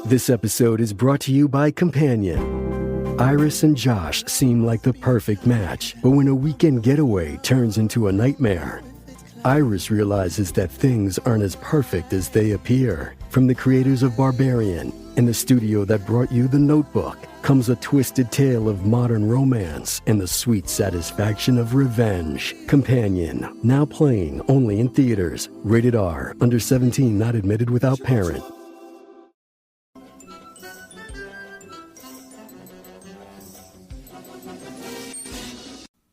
This episode is brought to you by Companion. Iris and Josh seem like the perfect match, but when a weekend getaway turns into a nightmare, Iris realizes that things aren't as perfect as they appear. From the creators of Barbarian and the studio that brought you The Notebook comes a twisted tale of modern romance and the sweet satisfaction of revenge. Companion, now playing only in theaters. Rated R, under 17, not admitted without parent.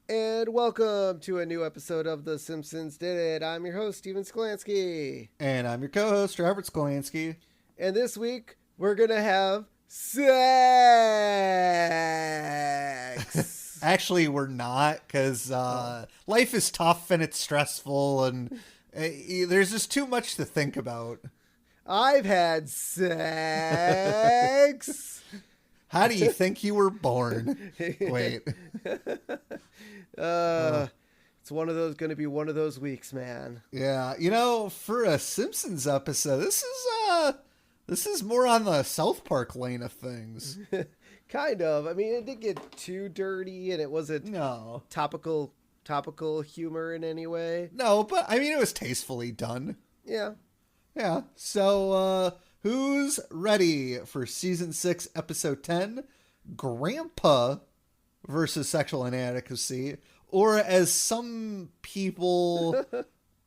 And welcome to a new episode of The Simpsons Did It. I'm your host, Steven Skolansky. And I'm your co-host, Robert Skolansky. And this week, we're going to have sex. Actually, we're not, because life is tough and it's stressful, and there's just too much to think about. I've had sex. How do you think you were born? Wait. It's going to be one of those weeks, man. Yeah, for a Simpsons episode, this is more on the South Park lane of things. Kind of. I mean, it didn't get too dirty, and it wasn't topical humor in any way. No, but I mean, it was tastefully done. Yeah. Yeah. So, who's ready for season 6, episode 10? Grampa versus sexual inadequacy, or as some people,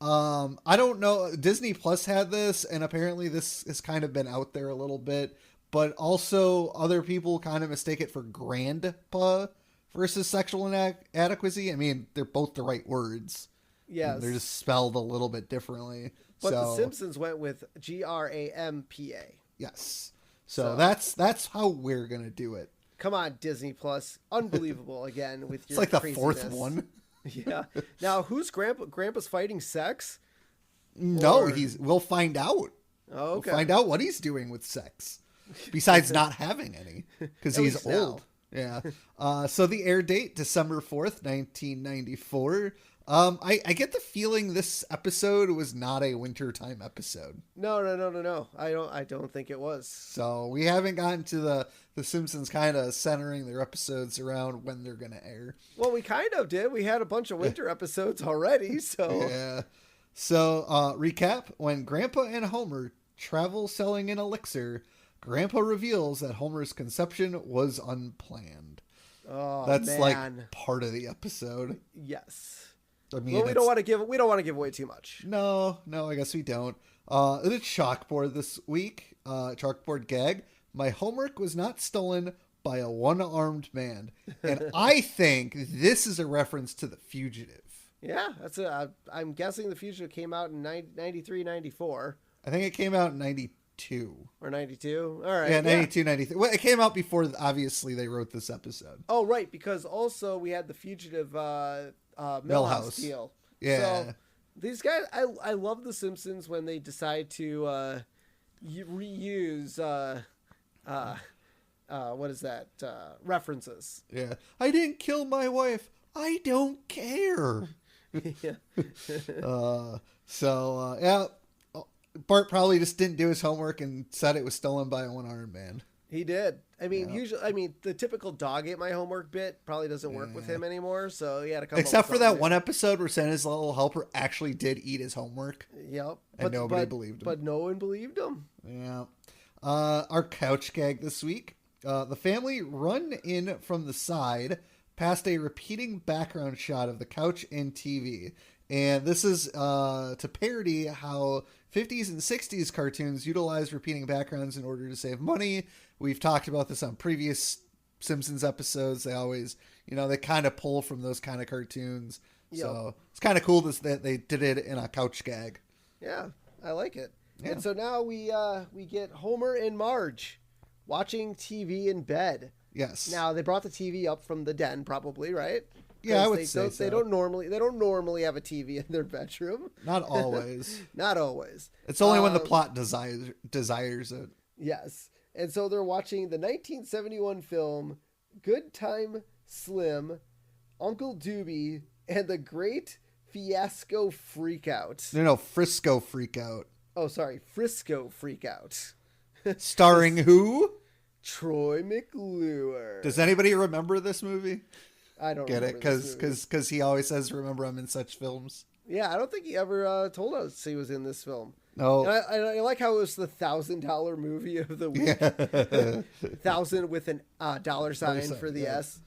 I don't know, Disney Plus had this, and apparently this has kind of been out there a little bit, but also other people kind of mistake it for Grandpa versus sexual inadequacy. I mean, they're both the right words. Yes. They're just spelled a little bit differently. But The Simpsons went with Grampa. Yes. So that's how we're going to do it. Come on, Disney Plus. Unbelievable again with your It's like the craziness. fourth one. Yeah. Now, who's Grandpa? Grandpa's fighting sex? No, we'll find out. Oh, okay. We'll find out what he's doing with sex. Besides not having any. Because he's old. Yeah. So the air date, December 4th, 1994. I get the feeling this episode was not a wintertime episode. No. I don't think it was. So we haven't gotten to the Simpsons kind of centering their episodes around when they're going to air. Well, we kind of did. We had a bunch of winter episodes already, so. Yeah. So, recap, when Grandpa and Homer travel selling an elixir, Grandpa reveals that Homer's conception was unplanned. Oh, That's man. like part of the episode. Yes. I mean, well, we don't want to give away too much. No, I guess we don't. It's chalkboard this week. Chalkboard gag. My homework was not stolen by a one-armed man. And I think this is a reference to The Fugitive. Yeah, I'm guessing The Fugitive came out in 93, 94. I think it came out in 92. Or 92? All right. Yeah, 92, 93. Well, it came out before, obviously, they wrote this episode. Oh, right, because also we had The Fugitive Millhouse deal. Yeah. So these guys, I love The Simpsons when they decide to reuse, what is that? References. Yeah. I didn't kill my wife. I don't care. Yeah. Yeah. Bart probably just didn't do his homework and said it was stolen by a one-armed man. He did. I mean, the typical dog ate my homework bit probably doesn't work with him anymore. So he had to come. Except for that one episode where Santa's little helper actually did eat his homework. Yep. And nobody believed him. But no one believed him. Yeah. Our couch gag this week. The family run in from the side past a repeating background shot of the couch and TV. And this is to parody how 50s and 60s cartoons utilize repeating backgrounds in order to save money. We've talked about this on previous Simpsons episodes. They always, they kind of pull from those kind of cartoons. Yep. So it's kind of cool that they did it in a couch gag. Yeah, I like it. Yeah. And so now we get Homer and Marge watching TV in bed. Yes. Now they brought the TV up from the den, probably, right? Yeah, I would say so. They don't normally have a TV in their bedroom. Not always. Not always. It's only when the plot desires it. Yes. And so they're watching the 1971 film Good Time Slim, Uncle Doobie, and the Great Fiasco Freakout. No, Frisco Freakout. Oh, sorry, Frisco Freakout. Starring who? Troy McClure. Does anybody remember this movie? I don't get it because because he always says remember him in such films. Yeah, I don't think he ever told us he was in this film. No, and I like how it was the $1,000 movie of the week. Yeah. 1,000 with an dollar sign for the S.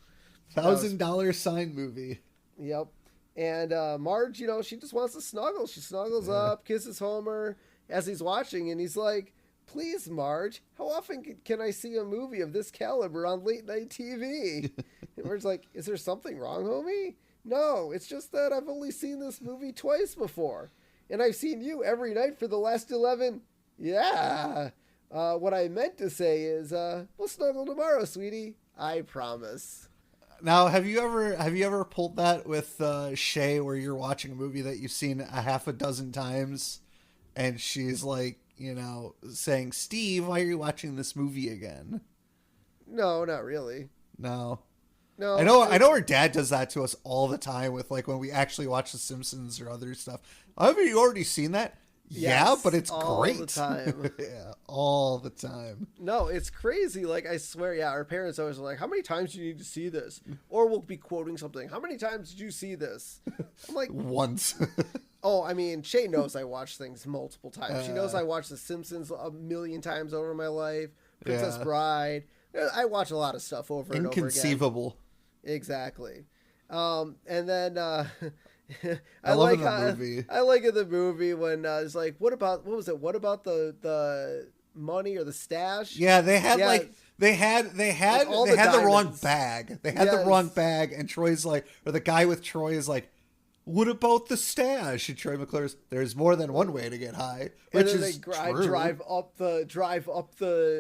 $1,000 sign movie. Yep. And Marge, she just wants to snuggle. She snuggles up, kisses Homer as he's watching, and he's like, "Please, Marge, how often can I see a movie of this caliber on late night TV?" And Marge's like, "Is there something wrong, homie?" "No, it's just that I've only seen this movie twice before. And I've seen you every night for the last 11. Yeah. What I meant to say is, we'll snuggle tomorrow, sweetie. I promise." Now, have you ever pulled that with Shay, where you're watching a movie that you've seen a half a dozen times, and she's like, saying, "Steve, why are you watching this movie again?" No, not really. No. No. I know her dad does that to us all the time with like when we actually watch The Simpsons or other stuff. Haven't you already seen that? Yes, yeah, but it's all great. the time. Yeah, all the time. No, it's crazy. Like, I swear, yeah, our parents always are like, "How many times do you need to see this?" Or we'll be quoting something. "How many times did you see this?" I'm like, Once. oh, I mean, Shay knows I watch things multiple times. She knows I watch The Simpsons a million times over my life. Princess Bride. I watch a lot of stuff over and over again. Inconceivable. Exactly. And then I love in the movie. I like in the movie when it's like, what about the money or the stash? Yeah, they had they had the wrong bag. They had the wrong bag, and Troy's like, or the guy with Troy is like, "What about the stash?" And Troy McClure's, "There's more than one way to get high," which is true. Drive up the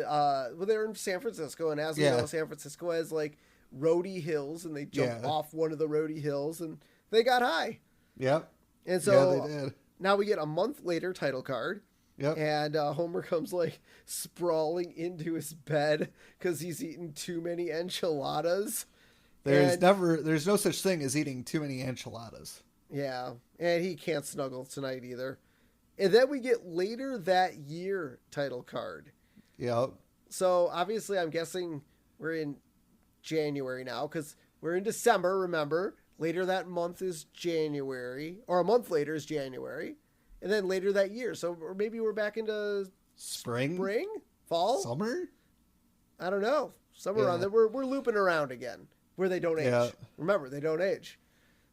well, they're in San Francisco, and as we know, San Francisco has like roadie hills, and they jump off one of the roadie hills, and they got high. Yep. And so they did. Now we get a month later title card. Yep. And Homer comes like sprawling into his bed because he's eaten too many enchiladas. There's no such thing as eating too many enchiladas. Yeah. And he can't snuggle tonight either. And then we get later that year title card. Yep. So obviously I'm guessing we're in January now because we're in December, remember. Later that month is January, or a month later is January. And then later that year. So maybe we're back into spring, fall, summer. I don't know. Somewhere around there. We're looping around again where they don't age. Yeah. Remember, they don't age.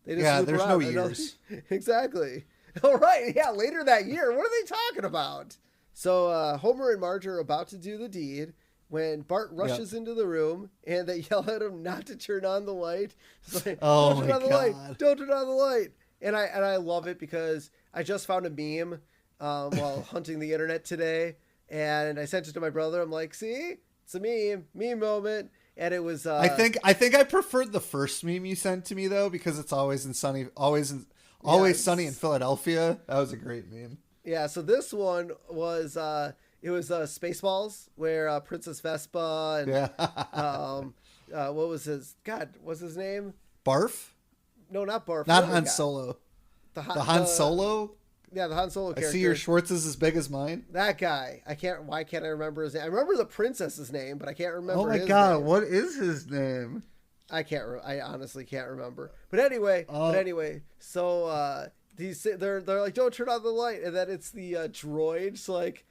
They just loop there's around. no years. Exactly. All right. Yeah. Later that year. What are they talking about? So Homer and Marge are about to do the deed when Bart rushes into the room and they yell at him not to turn on the light. It's like, "Oh don't my turn on the God. light. Don't turn on the light." And I love it because I just found a meme while hunting the internet today, and I sent it to my brother. I'm like, "See, it's a meme moment," and it was. I think I preferred the first meme you sent to me though, because it's always sunny in Philadelphia. That was a great meme. Yeah. So this one was it was Spaceballs where Princess Vespa and what was his name? Barf? No, not Barf. Not Han Solo. The Han Solo? Yeah, the Han Solo character. I see your Schwartz is as big as mine. That guy. Why can't I remember his name? I remember the princess's name, but I can't remember Oh my his God, name. what is his name? I honestly can't remember. But anyway, so they're like, "Don't turn on the light," and then it's the droid. So like,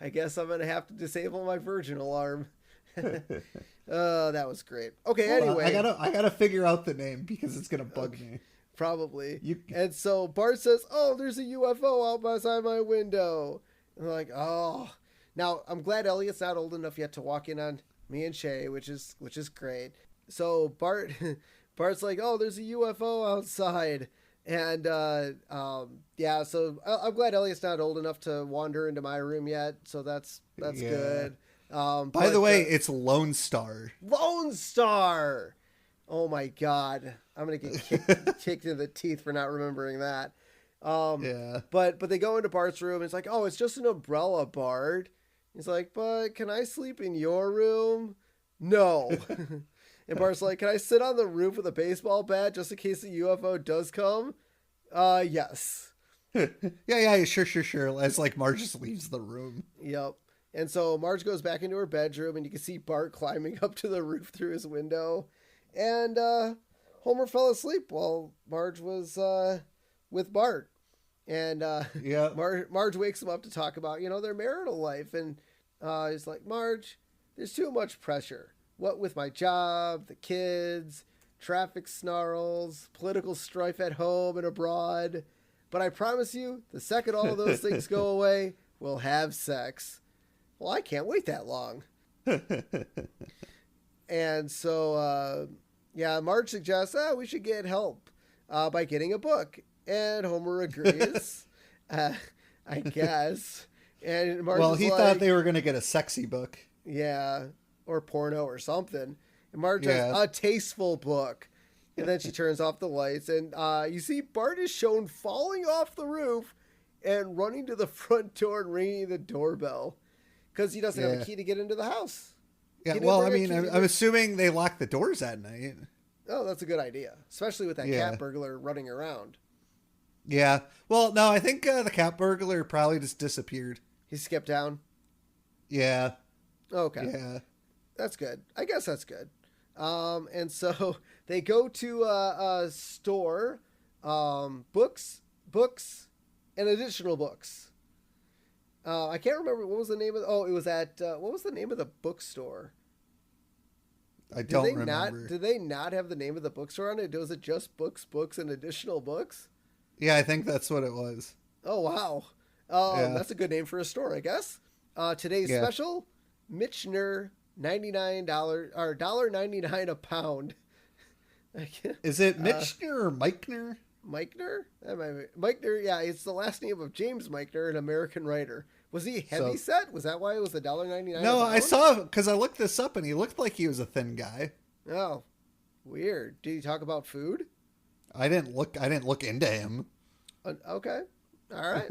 I guess I'm gonna have to disable my Virgin alarm. That was great. Okay, anyway, I gotta figure out the name because it's gonna bug me. Probably. And so Bart says, "Oh, there's a UFO out beside my window." And they're like, "Oh." Now I'm glad Elliot's not old enough yet to walk in on me and Shay, which is great. So Bart's like, "Oh, there's a UFO outside." And so I'm glad Elliot's not old enough to wander into my room yet. So that's good. By the way, it's Lone Star. Lone Star. Oh my God. I'm going to get kicked in the teeth for not remembering that. But they go into Bart's room and it's like, "Oh, it's just an umbrella, Bart." He's like, "But can I sleep in your room?" "No." And Bart's like, "Can I sit on the roof with a baseball bat just in case the UFO does come?" Yes. Yeah, sure. As like Marge just leaves the room. Yep. And so Marge goes back into her bedroom, and you can see Bart climbing up to the roof through his window. And Homer fell asleep while Marge was with Bart. And Yeah. Marge wakes him up to talk about, their marital life. And he's like, Marge, there's too much pressure. What with my job, the kids, traffic snarls, political strife at home and abroad. But I promise you, the second all of those things go away, we'll have sex. Well, I can't wait that long. And so, Marge suggests, we should get help by getting a book. And Homer agrees, I guess. And Marge he thought they were going to get a sexy book. Yeah, or porno or something. And Marge has a tasteful book. And then she turns off the lights. And you see Bart is shown falling off the roof and running to the front door and ringing the doorbell. Because he doesn't have a key to get into the house. Yeah, well, I mean, I'm assuming they lock the doors at night. Oh, that's a good idea. Especially with that cat burglar running around. Yeah. Well, no, I think the cat burglar probably just disappeared. He skipped down? Yeah. Okay. Yeah. That's good. I guess that's good. And so they go to a store, books, and additional books. I can't remember what was the name of. It was at what was the name of the bookstore? I don't remember. Did they not have the name of the bookstore on it? Was it just books, and additional books? Yeah, I think that's what it was. Oh wow, that's a good name for a store, I guess. Today's special, Michener, $99 or $1.99 a pound. Is it Michener or Meichner? Meichner? That might be. Meichner, yeah, it's the last name of James Meichner, an American writer. Was he heavy set? Was that why it was $1.99? No, I saw, because I looked this up and he looked like he was a thin guy. Oh, weird. Did he talk about food? I didn't look into him. Okay. All right.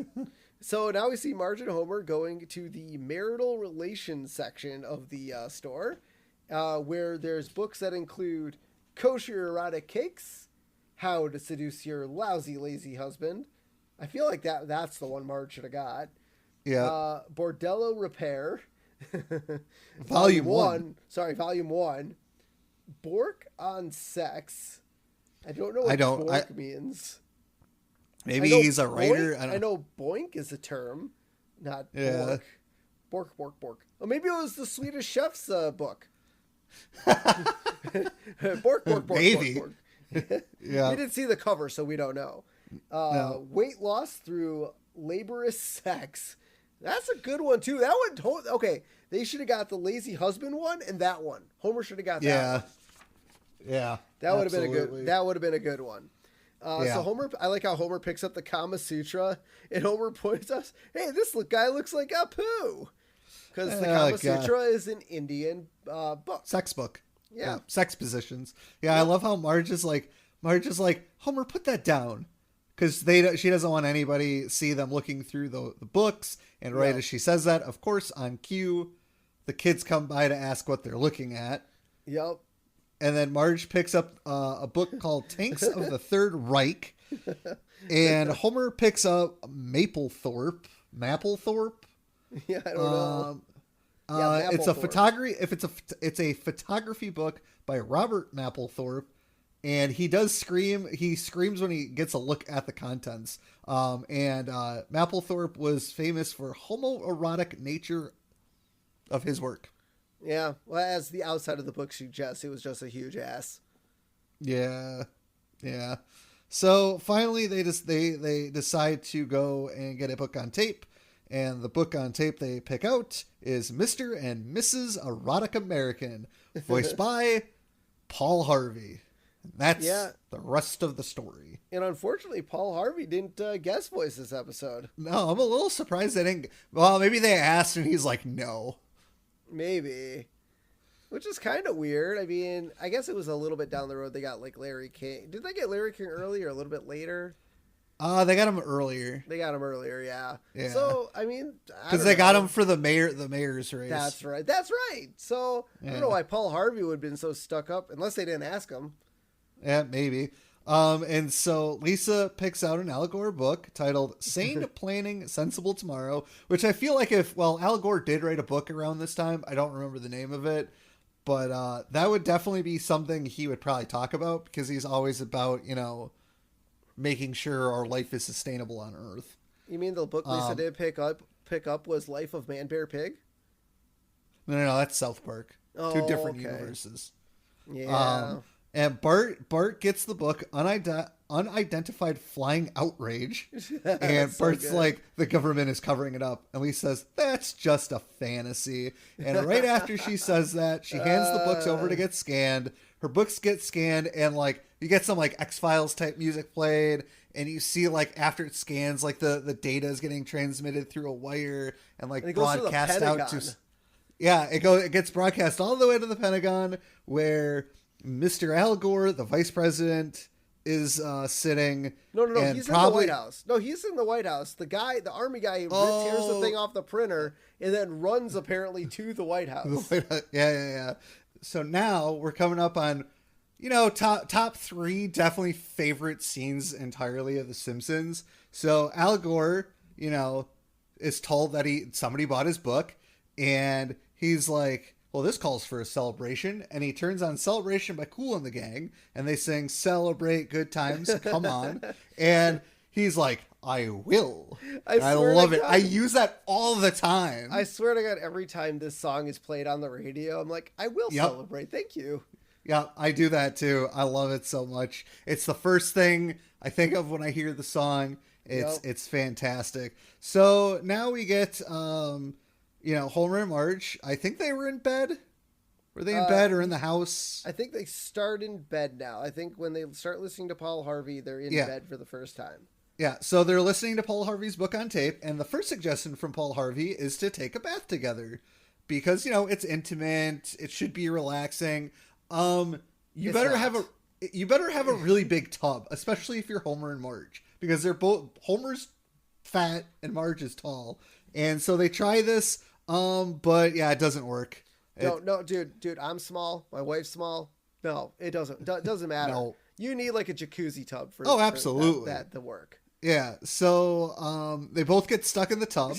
So now we see Marge and Homer going to the marital relations section of the store, where there's books that include Kosher Erotic Cakes, How to Seduce Your Lousy Lazy Husband. I feel like that's the one Marge should have got. Yeah. Bordello Repair. Volume 1. Sorry, Volume 1. Bork on Sex. I don't know what bork means. Maybe he's a writer. I know boink is a term, not bork. Bork. Oh, maybe it was the Swedish Chef's book. Bork. Maybe. Bork. Yeah. We didn't see the cover, so we don't know. No. Weight loss through laborious sex. That's a good one, too. That one, okay, they should have got the lazy husband one and that one. Homer should have got that one. Yeah. That would have been a good one. So Homer, I like how Homer picks up the Kama Sutra and Homer points us, hey, this guy looks like Apu. Because the Kama Sutra is an Indian book. Sex book. Yeah. Sex positions. Yeah, I love how Marge is like, Homer, put that down. Because she doesn't want anybody see them looking through the books. And as she says that, of course, on cue, the kids come by to ask what they're looking at. Yep. And then Marge picks up a book called Tanks of the Third Reich. And Homer picks up Mapplethorpe. Yeah, I don't know. It's a photography. It's a photography book by Robert Mapplethorpe. And he does scream. He screams when he gets a look at the contents. And Mapplethorpe was famous for homoerotic nature of his work. Yeah. Well, as the outside of the book suggests, it was just a huge ass. Yeah. Yeah. So finally, they decide to go and get a book on tape. And the book on tape they pick out is Mr. and Mrs. Erotic American, voiced by Paul Harvey. That's the rest of the story. And unfortunately, Paul Harvey didn't guest voice this episode. No, I'm a little surprised they didn't. Well, maybe they asked and he's like, no. Maybe. Which is kind of weird. I mean, I guess it was a little bit down the road. They got like Larry King. Did they get Larry King early or a little bit later? They got him earlier. Yeah. So, I mean, because they got him for the mayor's race. That's right. So, I don't know why Paul Harvey would have been so stuck up, unless they didn't ask him. Yeah, maybe. And so Lisa picks out an Al Gore book titled Sane Planning, Sensible Tomorrow, which I feel like Al Gore did write a book around this time. I don't remember the name of it, but that would definitely be something he would probably talk about because he's always about, making sure our life is sustainable on Earth. You mean the book Lisa did pick up was Life of Man Bear Pig? No, that's South Park. Oh, Two different okay. universes. Yeah. And Bart gets the book Unidentified Flying Outrage. And So Bart's good. like, the government is covering it up. And Lisa says, that's just a fantasy. And right after she says that, she hands the books over to get scanned. Her books get scanned, and like you get some like X-Files type music played, and you see like after it scans, like the data is getting transmitted through a wire and like And it goes to the broadcast out to. Pentagon. Yeah, it gets broadcast all the way to the Pentagon, where Mr. Al Gore, the vice president, is sitting. No. and He's in the White House. No, he's in the White House. The army guy, tears the thing off the printer and then runs apparently to the White House. Yeah. So now we're coming up on, top three definitely favorite scenes entirely of The Simpsons. So Al Gore, is told that somebody bought his book, and he's like, well, this calls for a celebration. And he turns on Celebration by Kool and the Gang, and they sing Celebrate Good Times, Come On. And he's like, I will. I love it. I use that all the time. I swear to God, every time this song is played on the radio, I'm like, I will celebrate. Thank you. Yeah, I do that too. I love it so much. It's the first thing I think of when I hear the song. It's fantastic. So now we get, Homer and Marge. I think they were in bed. Were they in bed or in the house? I think they start in bed now. I think when they start listening to Paul Harvey, they're in bed for the first time. Yeah, so they're listening to Paul Harvey's book on tape, and the first suggestion from Paul Harvey is to take a bath together because, it's intimate, it should be relaxing. You better have a really big tub, especially if you're Homer and Marge, because they're both Homer's fat and Marge is tall. And so they try this, but yeah, it doesn't work. No, dude, I'm small. My wife's small. No, it doesn't matter. No. You need like a jacuzzi tub for absolutely for that to work. Yeah, so they both get stuck in the tub,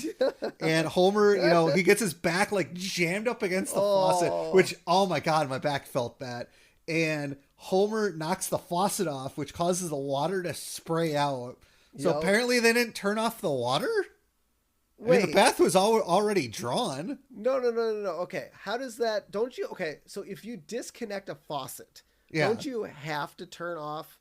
and Homer, he gets his back like jammed up against the faucet, which, oh my God, my back felt that. And Homer knocks the faucet off, which causes the water to spray out. So apparently they didn't turn off the water? Wait. I mean, the bath was already drawn. No. Okay, how does that? Don't you? Okay, so if you disconnect a faucet, don't you have to turn off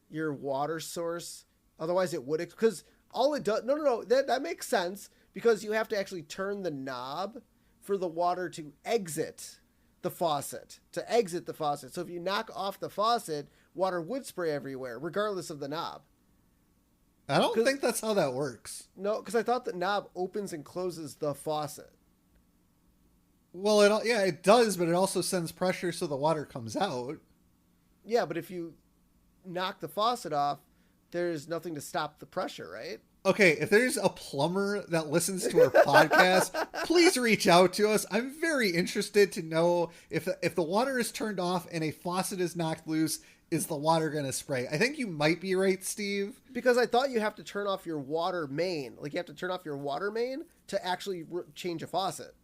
your water source? Otherwise, it would, because all it does. No. That makes sense because you have to actually turn the knob for the water to exit the faucet. So if you knock off the faucet, water would spray everywhere, regardless of the knob. I don't think that's how that works. No, because I thought the knob opens and closes the faucet. Well, it does, but it also sends pressure so the water comes out. Yeah, but if you knock the faucet off, there's nothing to stop the pressure, right? Okay, if there's a plumber that listens to our podcast, please reach out to us. I'm very interested to know if the water is turned off and a faucet is knocked loose, is the water going to spray? I think you might be right, Steve. Because I thought you have to turn off your water main. Like, you have to turn off your water main to actually change a faucet.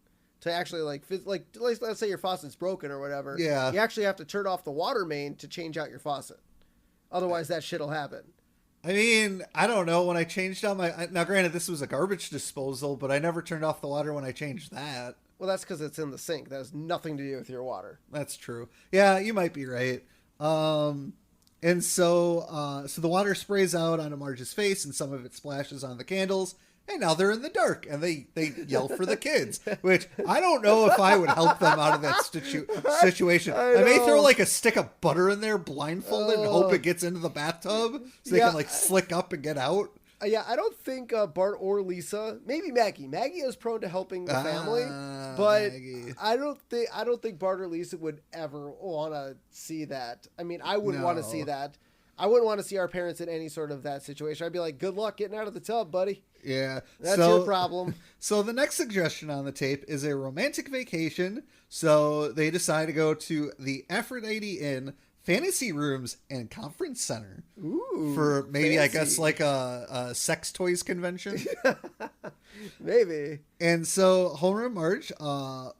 To actually, let's say your faucet's broken or whatever. Yeah. You actually have to turn off the water main to change out your faucet. Otherwise, that shit'll happen. I mean, I don't know. When I changed out now granted, this was a garbage disposal, but I never turned off the water when I changed that. Well, that's because it's in the sink. That has nothing to do with your water. That's true. Yeah, you might be right. And so the water sprays out onto Marge's face, and some of it splashes on the candles. And now they're in the dark, and they yell for the kids, which I don't know if I would help them out of that situation. I may throw like a stick of butter in there blindfolded and hope it gets into the bathtub so they can like slick up and get out. Yeah, I don't think Bart or Lisa, maybe Maggie. Maggie is prone to helping the family, but Maggie. I don't think Bart or Lisa would ever want to see that. I mean, I wouldn't want to see that. I wouldn't want to see our parents in any sort of that situation. I'd be like, good luck getting out of the tub, buddy. Yeah. That's your problem. So the next suggestion on the tape is a romantic vacation. So they decide to go to the Aphrodite Inn fantasy rooms and conference center. Ooh, for maybe, fancy. I guess, like a sex toys convention. Maybe. And so Homer and Marge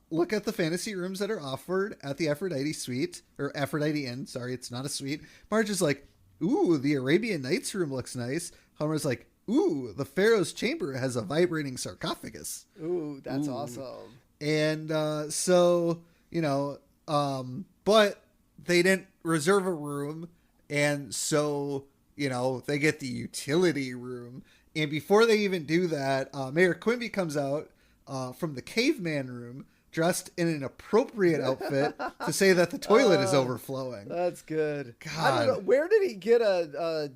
look at the fantasy rooms that are offered at the Aphrodite suite, or Aphrodite Inn. Sorry, it's not a suite. Marge is like, ooh, the Arabian Nights room looks nice. Homer's like, ooh, the Pharaoh's chamber has a vibrating sarcophagus. Ooh, that's awesome. And so, but they didn't reserve a room. And so, they get the utility room. And before they even do that, Mayor Quimby comes out from the caveman room dressed in an appropriate outfit to say that the toilet is overflowing. That's good. God. I don't know. Where did he get a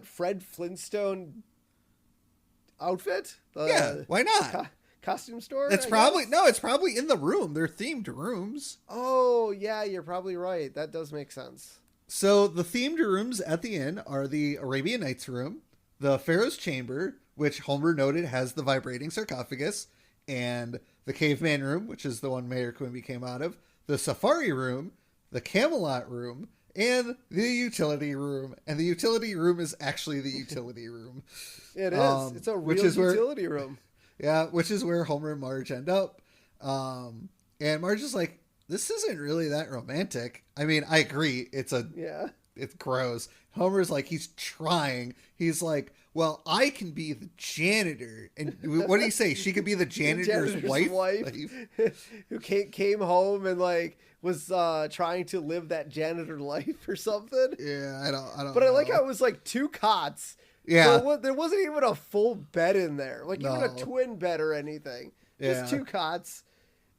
Fred Flintstone outfit? Yeah, why not? Costume store? It's probably in the room. They're themed rooms. Oh, yeah, you're probably right. That does make sense. So the themed rooms at the inn are the Arabian Nights room, the Pharaoh's chamber, which Homer noted has the vibrating sarcophagus, and the caveman room, which is the one Mayor Quimby came out of, the safari room, the Camelot room, and the utility room. And the utility room is actually the utility room. It is. It's a real utility room. Yeah, which is where Homer and Marge end up. And Marge is like, this isn't really that romantic. I mean, I agree. It's gross. Homer's like, he's trying. He's like, well, I can be the janitor. And what did he say? She could be the janitor's wife? Who came home and like was trying to live that janitor life or something. Yeah, I don't But know. I like how it was like 2 cots. Yeah. So there wasn't even a full bed in there. Like even a twin bed or anything. Just 2 cots.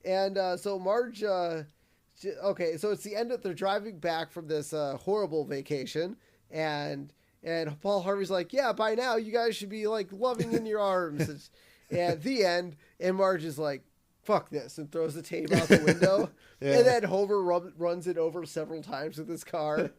And so Marge, okay, so it's the end of, they're driving back from this horrible vacation, and Paul Harvey's like, yeah, by now you guys should be like loving in your arms. And the end, and Marge is like, fuck this, and throws the tape out the window. And then Homer runs it over several times with his car.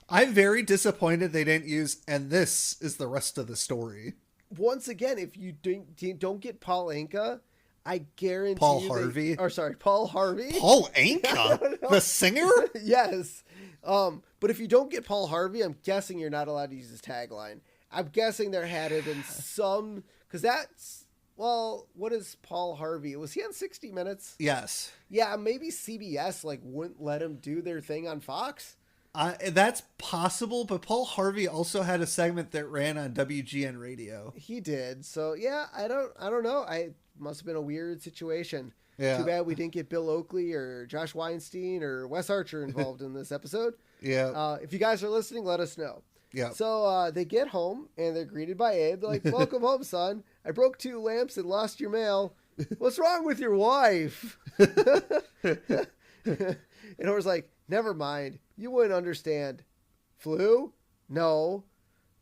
I'm very disappointed they didn't use, and this is the rest of the story. Once again, if you don't get Paul Anka, I guarantee Paul Paul Harvey? Paul Anka? The singer? Yes. But if you don't get Paul Harvey, I'm guessing you're not allowed to use his tagline. I'm guessing there had it in some, because that's, well, what is Paul Harvey? Was he on 60 Minutes? Yes. Yeah, maybe CBS wouldn't let him do their thing on Fox. That's possible, but Paul Harvey also had a segment that ran on WGN radio. He did. So yeah, I don't know. I must have been a weird situation. Yeah. Too bad we didn't get Bill Oakley or Josh Weinstein or Wes Archer involved in this episode. Yeah. If you guys are listening, let us know. Yeah. So they get home and they're greeted by Abe. They're like, welcome home, son. I broke 2 lamps and lost your mail. What's wrong with your wife? And Homer's like, never mind. You wouldn't understand. Flu? No.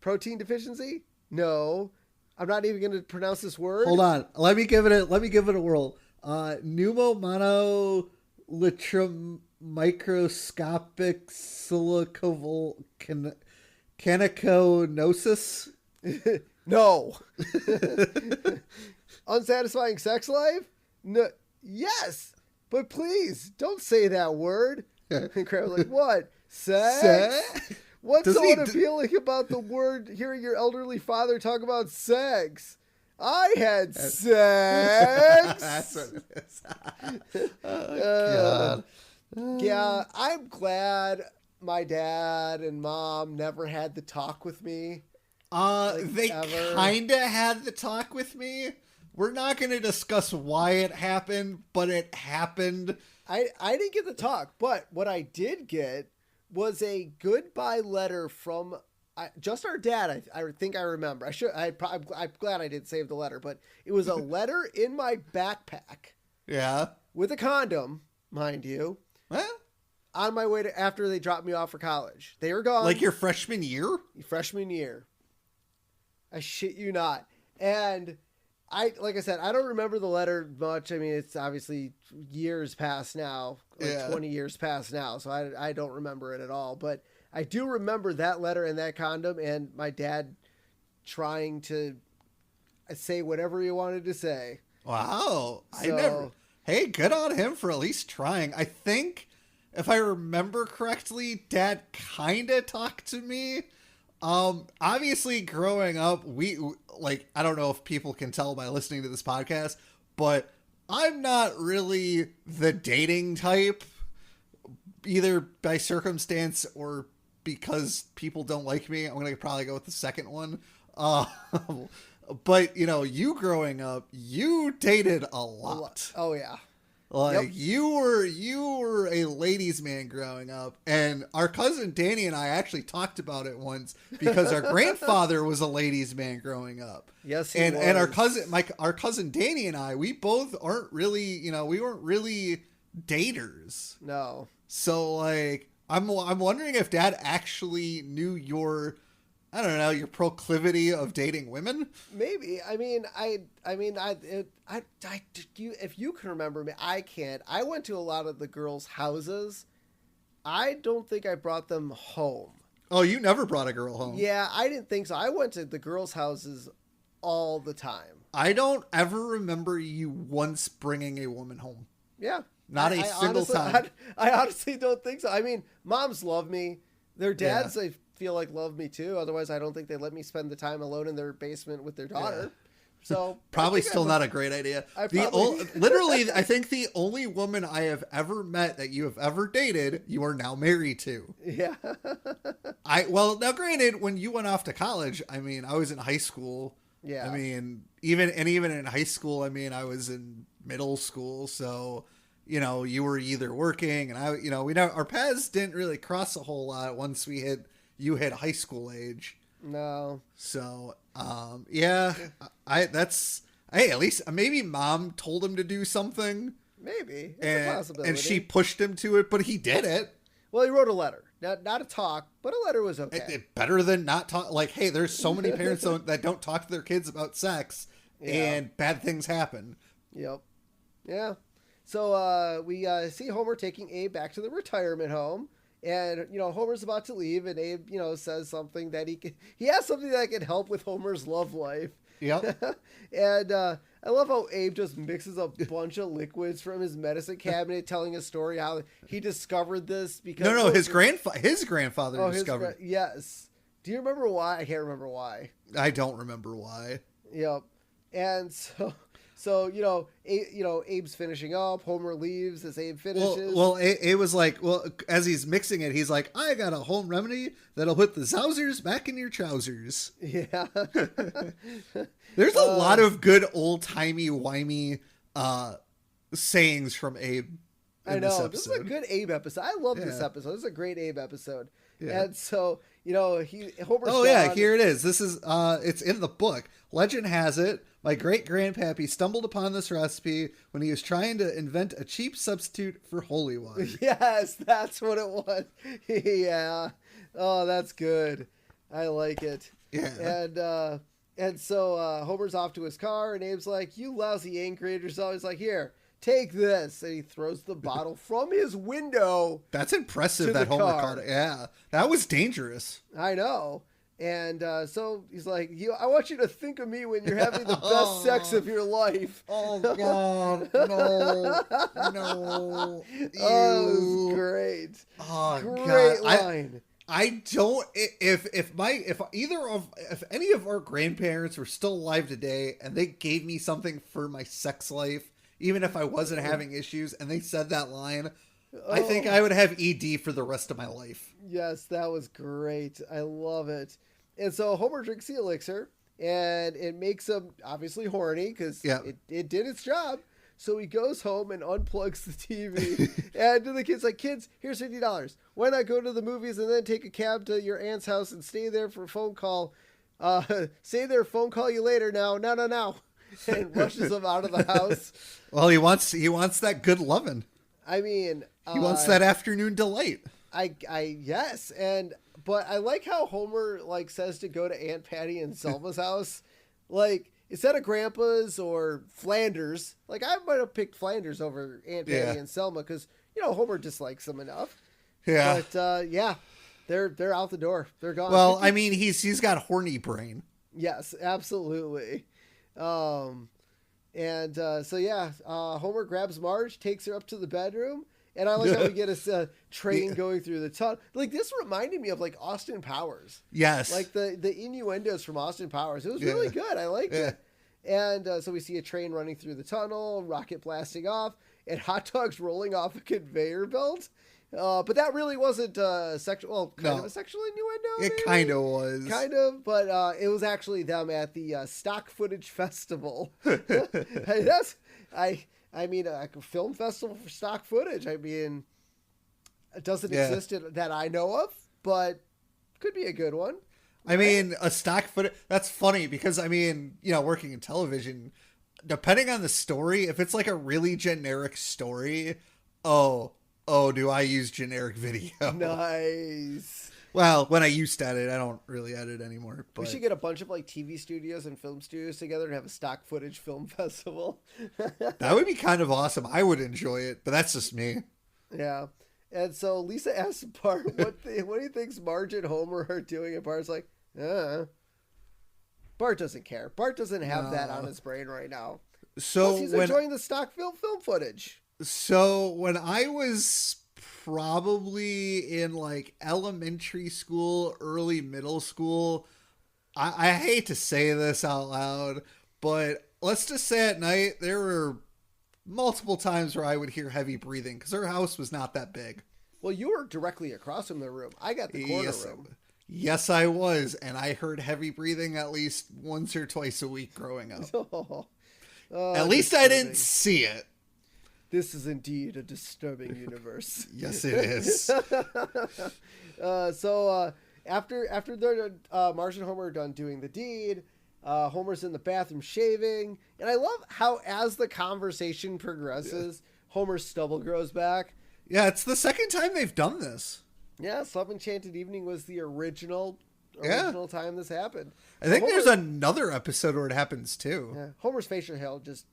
Protein deficiency? No. I'm not even going to pronounce this word. Hold on. Let me give it a whirl. Pneumomicroscopic siliconosis? No. Unsatisfying sex life? No. Yes. But please, don't say that word. And Kramer's like, what? Sex? What's so unappealing about the word hearing your elderly father talk about sex? I had sex. That's what it is. God. Yeah, I'm glad my dad and mom never had the talk with me. They kind of had the talk with me. We're not going to discuss why it happened, but it happened. I didn't get the talk, but what I did get was a goodbye letter from just our dad. I think I remember. I'm glad I didn't save the letter, but it was a letter in my backpack. Yeah. With a condom, mind you. Well, on my way to after they dropped me off for college. They were gone. Like your freshman year? Freshman year. I shit you not. And like I said, I don't remember the letter much. I mean, it's obviously years past now, 20 years past now. So I don't remember it at all, but I do remember that letter and that condom and my dad trying to say whatever he wanted to say. Wow. Hey, good on him for at least trying. I think if I remember correctly, Dad kind of talked to me. Obviously growing up, I don't know if people can tell by listening to this podcast, but I'm not really the dating type, either by circumstance or because people don't like me. I'm going to probably go with the second one. But you growing up, you dated a lot. Oh yeah. Like, you were a ladies' man growing up, and our cousin Danny and I actually talked about it once because our grandfather was a ladies' man growing up. Yes, he and was. And our cousin Danny and I, we both aren't really, we weren't really daters. No. So like, I'm wondering if Dad actually knew your proclivity of dating women. Maybe. If you can remember me, I can't. I went to a lot of the girls' houses. I don't think I brought them home. Oh, you never brought a girl home? Yeah, I didn't think so. I went to the girls' houses all the time. I don't ever remember you once bringing a woman home. Yeah. Not a single time. I honestly don't think so. I mean, moms love me. Their dads, I feel like, love me too. Otherwise, I don't think they let me spend the time alone in their basement with their daughter. Yeah. So probably still not a great idea. Literally, I think the only woman I have ever met that you have ever dated, you are now married to. Yeah. Now granted, when you went off to college, I mean, I was in high school. Yeah. I mean, even in high school, I mean, I was in middle school, so you were either working and our paths didn't really cross a whole lot once you hit high school age. No. So, at least maybe Mom told him to do something. Maybe. It's a possibility. And she pushed him to it, but he did it. Well, he wrote a letter. Not a talk, but a letter was okay. Better than not talk. Like, hey, there's so many parents that don't talk to their kids about sex, and bad things happen. Yep. Yeah. So we see Homer taking Abe back to the retirement home. And, Homer's about to leave, and Abe, says something that he has something that can help with Homer's love life. Yep. And I love how Abe just mixes a bunch of liquids from his medicine cabinet, telling a story how he discovered this because... No, his grandfather discovered it. Yes. Do you remember why? I can't remember why. I don't remember why. Yep. And Abe's finishing up. Homer leaves as Abe finishes. Well, it was like, as he's mixing it, he's like, I got a home remedy that'll put the zousers back in your trousers. Yeah. There's a lot of good old-timey, wimey sayings from Abe I know. This is a good Abe episode. I love this episode. This is a great Abe episode. Yeah. And so, Homer's gone. Here it is. This is, it's in the book. Legend has it, my great-grandpappy stumbled upon this recipe when he was trying to invent a cheap substitute for holy water. Yes, that's what it was. Yeah. Oh, that's good. I like it. Yeah. And so Homer's off to his car, and Abe's like, you lousy anchor. So he's like, here, take this. And he throws the bottle from his window. That's impressive that Homer caught it. Yeah. That was dangerous. I know. And so he's like, I want you to think of me when you're having the best sex of your life. Oh, God. No. Ew. Oh, it was great. Oh, great God. line. I don't, if any of our grandparents were still alive today and they gave me something for my sex life, even if I wasn't having issues, and they said that line, I think I would have ED for the rest of my life. Yes, that was great. I love it. And so Homer drinks the elixir, and it makes him obviously horny because it did its job. So he goes home and unplugs the TV. And to the kids, like, kids, here's $50. Why not go to the movies and then take a cab to your aunt's house and stay there for a phone call? Stay there, phone call you later now. No. And rushes them out of the house. Well, he wants that good loving. I mean, he wants that afternoon delight. Yes. But I like how Homer says to go to Aunt Patty and Selma's house. Instead of Grandpa's or Flanders, I might have picked Flanders over Aunt Patty and Selma because, Homer dislikes them enough. Yeah. But, they're out the door. They're gone. Well, I mean, he's got horny brain. Yes, absolutely. Homer grabs Marge, takes her up to the bedroom, And I like how we get a train going through the tunnel. Like, this reminded me of, like, Austin Powers. Yes. Like, the innuendos from Austin Powers. It was really good. I liked it. And so we see a train running through the tunnel, rocket blasting off, and hot dogs rolling off a conveyor belt. But that really wasn't sexual. Well, kind of a sexual innuendo. It kind of was. Kind of, but it was actually them at the stock footage festival. I mean, a film festival for stock footage. I mean, it doesn't exist that I know of, but could be a good one. I mean, a stock footage. That's funny because, I mean, you know, working in television, depending on the story, if it's like a really generic story, do I use generic video? Nice. Well, when I used to edit, I don't really edit anymore. But... we should get a bunch of like TV studios and film studios together and have a stock footage film festival. That would be kind of awesome. I would enjoy it, but that's just me. Yeah. And so Lisa asks Bart what do you think's Marge and Homer are doing, and Bart's like, Bart doesn't care. Bart doesn't have that on his brain right now. So plus he's enjoying the stock film footage. So when I was probably in like elementary school, early middle school, I hate to say this out loud, but let's just say at night there were multiple times where I would hear heavy breathing because our house was not that big. Well, you were directly across from the room. I got the corner room. Yes, I was, and I heard heavy breathing at least once or twice a week growing up. At least I didn't see it. This is indeed a disturbing universe. Yes, it is. So after they're Marge and Homer are done doing the deed, Homer's in the bathroom shaving, and I love how as the conversation progresses, Homer's stubble grows back. Yeah, it's the second time they've done this. Yeah, Some Enchanted Evening was the original time this happened. I think there's another episode where it happens too. Yeah, Homer's facial hair just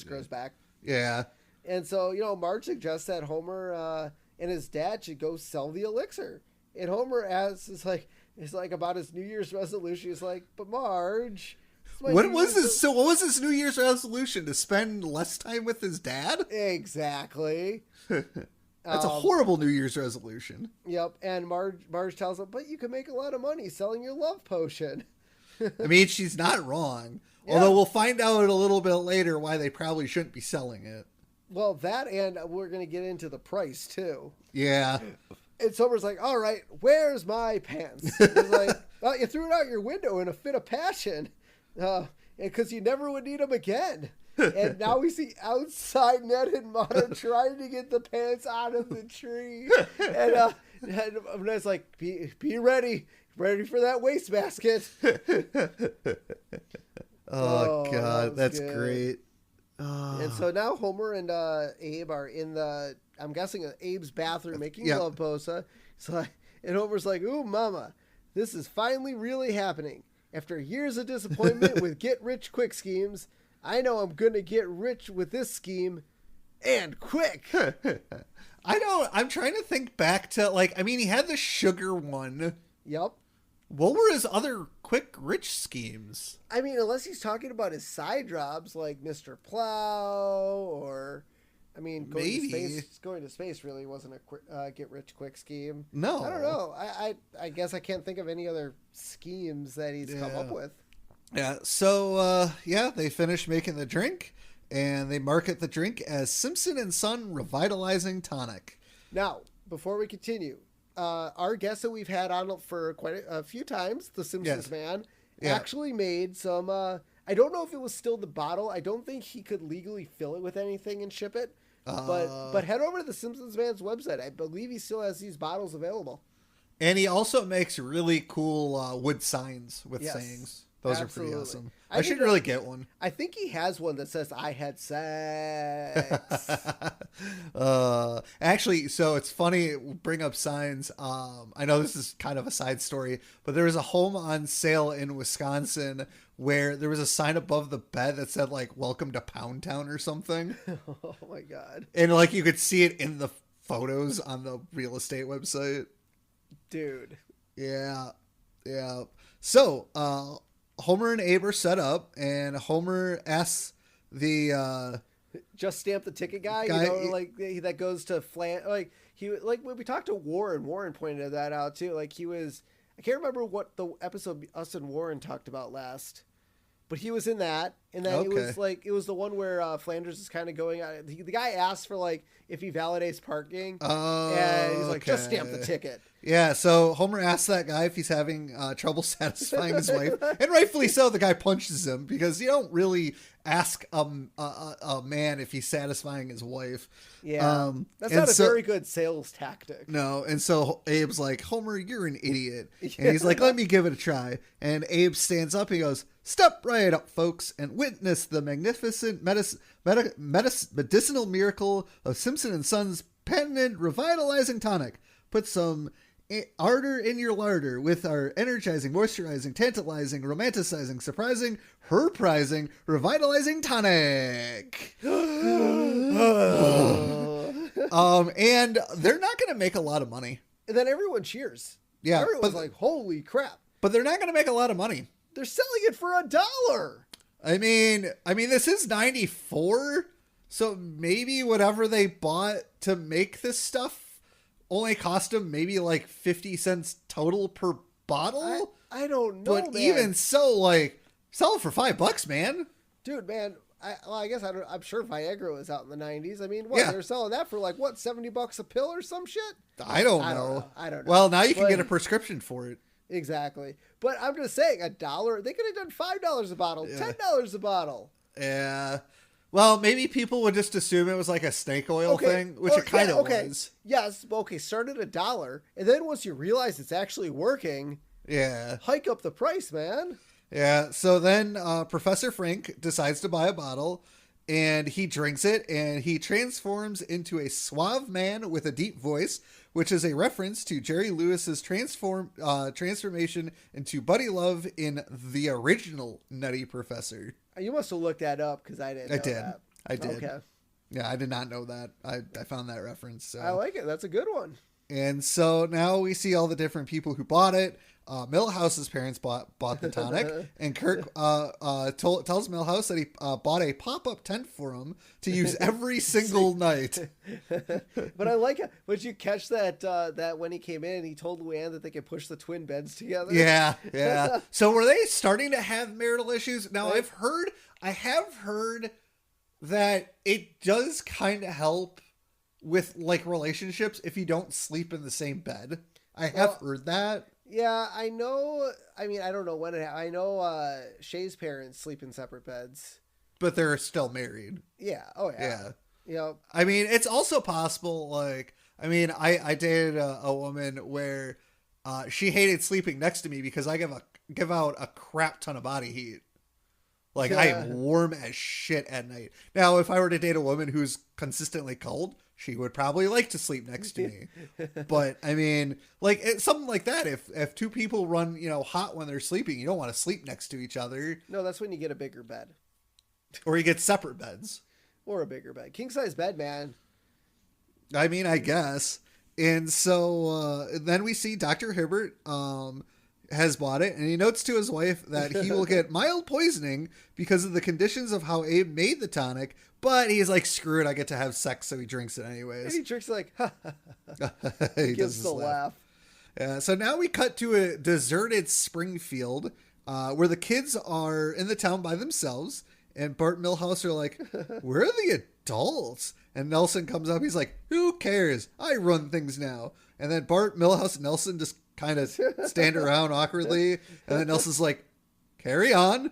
grows back. Yeah. And so, Marge suggests that Homer and his dad should go sell the elixir. And Homer is like about his New Year's resolution. He's like, but Marge, what was his New Year's resolution? To spend less time with his dad? Exactly. That's a horrible New Year's resolution. Yep. And Marge tells him, but you can make a lot of money selling your love potion. I mean, she's not wrong. Yeah. Although we'll find out a little bit later why they probably shouldn't be selling it. Well, that, and we're going to get into the price, too. Yeah. And Homer's like, all right, where's my pants? He's like, well, you threw it out your window in a fit of passion because you never would need them again. And now we see outside Ned and Mata trying to get the pants out of the tree. And Ned's like, be ready for that wastebasket. Oh, God, that's good. great. And so now Homer and Abe are in I'm guessing Abe's bathroom making love posa. And Homer's like, ooh, mama, this is finally really happening. After years of disappointment with get-rich-quick schemes, I know I'm going to get rich with this scheme, and quick. I'm trying to think back to, he had the sugar one. Yep. What were his other quick rich schemes? I mean, unless he's talking about his side jobs like Mr. Plow or, going to space really wasn't a get rich quick scheme. No. I don't know. I guess I can't think of any other schemes that he's come up with. Yeah. So, they finish making the drink and they market the drink as Simpson & Son Revitalizing Tonic. Now, before we continue, our guest that we've had on for quite a few times, the Simpsons man, actually made some, I don't know if it was still the bottle. I don't think he could legally fill it with anything and ship it. But head over to the Simpsons man's website. I believe he still has these bottles available. And he also makes really cool wood signs with sayings. Those are pretty awesome. I should really get one. I think he has one that says, I had sex. Actually, so it's funny, bring up signs. I know this is kind of a side story, but there was a home on sale in Wisconsin where there was a sign above the bed that said welcome to Pound Town or something. Oh my God. And you could see it in the photos on the real estate website. Dude. Yeah. Yeah. So, Homer and Abe are set up, and Homer asks the Just stamp the ticket guy, like that goes to like when we talked to Warren pointed that out too. Like I can't remember what the episode us and Warren talked about last, but he was in that, and then it was the one where Flanders is kind of going out. The guy asked for like if he validates parking, and he's like, just stamp the ticket. Yeah, so Homer asks that guy if he's having trouble satisfying his wife, and rightfully so. The guy punches him because you don't really ask a man if he's satisfying his wife. Yeah, that's not a very good sales tactic. No, and so Abe's like, Homer, you're an idiot. And he's like, let me give it a try. And Abe stands up, he goes, step right up, folks, and witness the magnificent medicinal miracle of Simpson & Sons patented revitalizing tonic. Put some ardor in your larder with our energizing, moisturizing, tantalizing, romanticizing, surprising, herprizing, revitalizing tonic. And they're not going to make a lot of money. And then everyone cheers. Yeah, everyone's like, holy crap. But they're not going to make a lot of money. They're selling it for $1. I mean, this is 94, so maybe whatever they bought to make this stuff only cost them maybe like 50 cents total per bottle. I don't know, but man. Even so, like, sell it for $5, man. Dude, man, I guess I'm sure Viagra was out in the 90s. I mean, they're selling that for like what, $70 a pill or some shit? I don't know. I don't know. Well, now you can get a prescription for it. Exactly. But I'm just saying, $1, they could have done $5 a bottle, $10 a bottle. Yeah. Well, maybe people would just assume it was like a snake oil thing, which it kind of was. Yes, but start at $1, and then once you realize it's actually working, hike up the price, man. Yeah, so then Professor Frank decides to buy a bottle, and he drinks it, and he transforms into a suave man with a deep voice, which is a reference to Jerry Lewis's transformation into Buddy Love in the original Nutty Professor. You must have looked that up because I didn't know that. I did. Okay. Yeah, I did not know that. I found that reference. So. I like it. That's a good one. And so now we see all the different people who bought it. Millhouse's parents bought the tonic, and Kirk tells Millhouse that he bought a pop-up tent for him to use every single night. But I like it. Would you catch that when he came in, he told Luann that they could push the twin beds together? Yeah. So were they starting to have marital issues? Now I have heard that it does kind of help with like relationships if you don't sleep in the same bed. I have heard that. Yeah, I know. I mean, I don't know when I know Shay's parents sleep in separate beds. But they're still married. Yeah. Oh, yeah. You know, I mean, it's also possible, like, I mean, I dated a woman where she hated sleeping next to me because I give out a crap ton of body heat. Like, I am warm as shit at night. Now, if I were to date a woman who's consistently cold, she would probably like to sleep next to me. But I mean, like something like that. If two people run, hot when they're sleeping, you don't want to sleep next to each other. No, that's when you get a bigger bed. Or you get separate beds. Or a bigger bed. King size bed, man. I mean, I guess. And so then we see Dr. Hibbert has bought it, and he notes to his wife that he will get mild poisoning because of the conditions of how Abe made the tonic, but he's like, screw it, I get to have sex, so he drinks it anyways. And he drinks like, he gives the laugh. So now we cut to a deserted Springfield where the kids are in the town by themselves, and Bart and Milhouse are like, where are the adults? And Nelson comes up, he's like, who cares? I run things now. And then Bart, Milhouse, and Nelson just kind of stand around awkwardly, and then Nelson's like, carry on.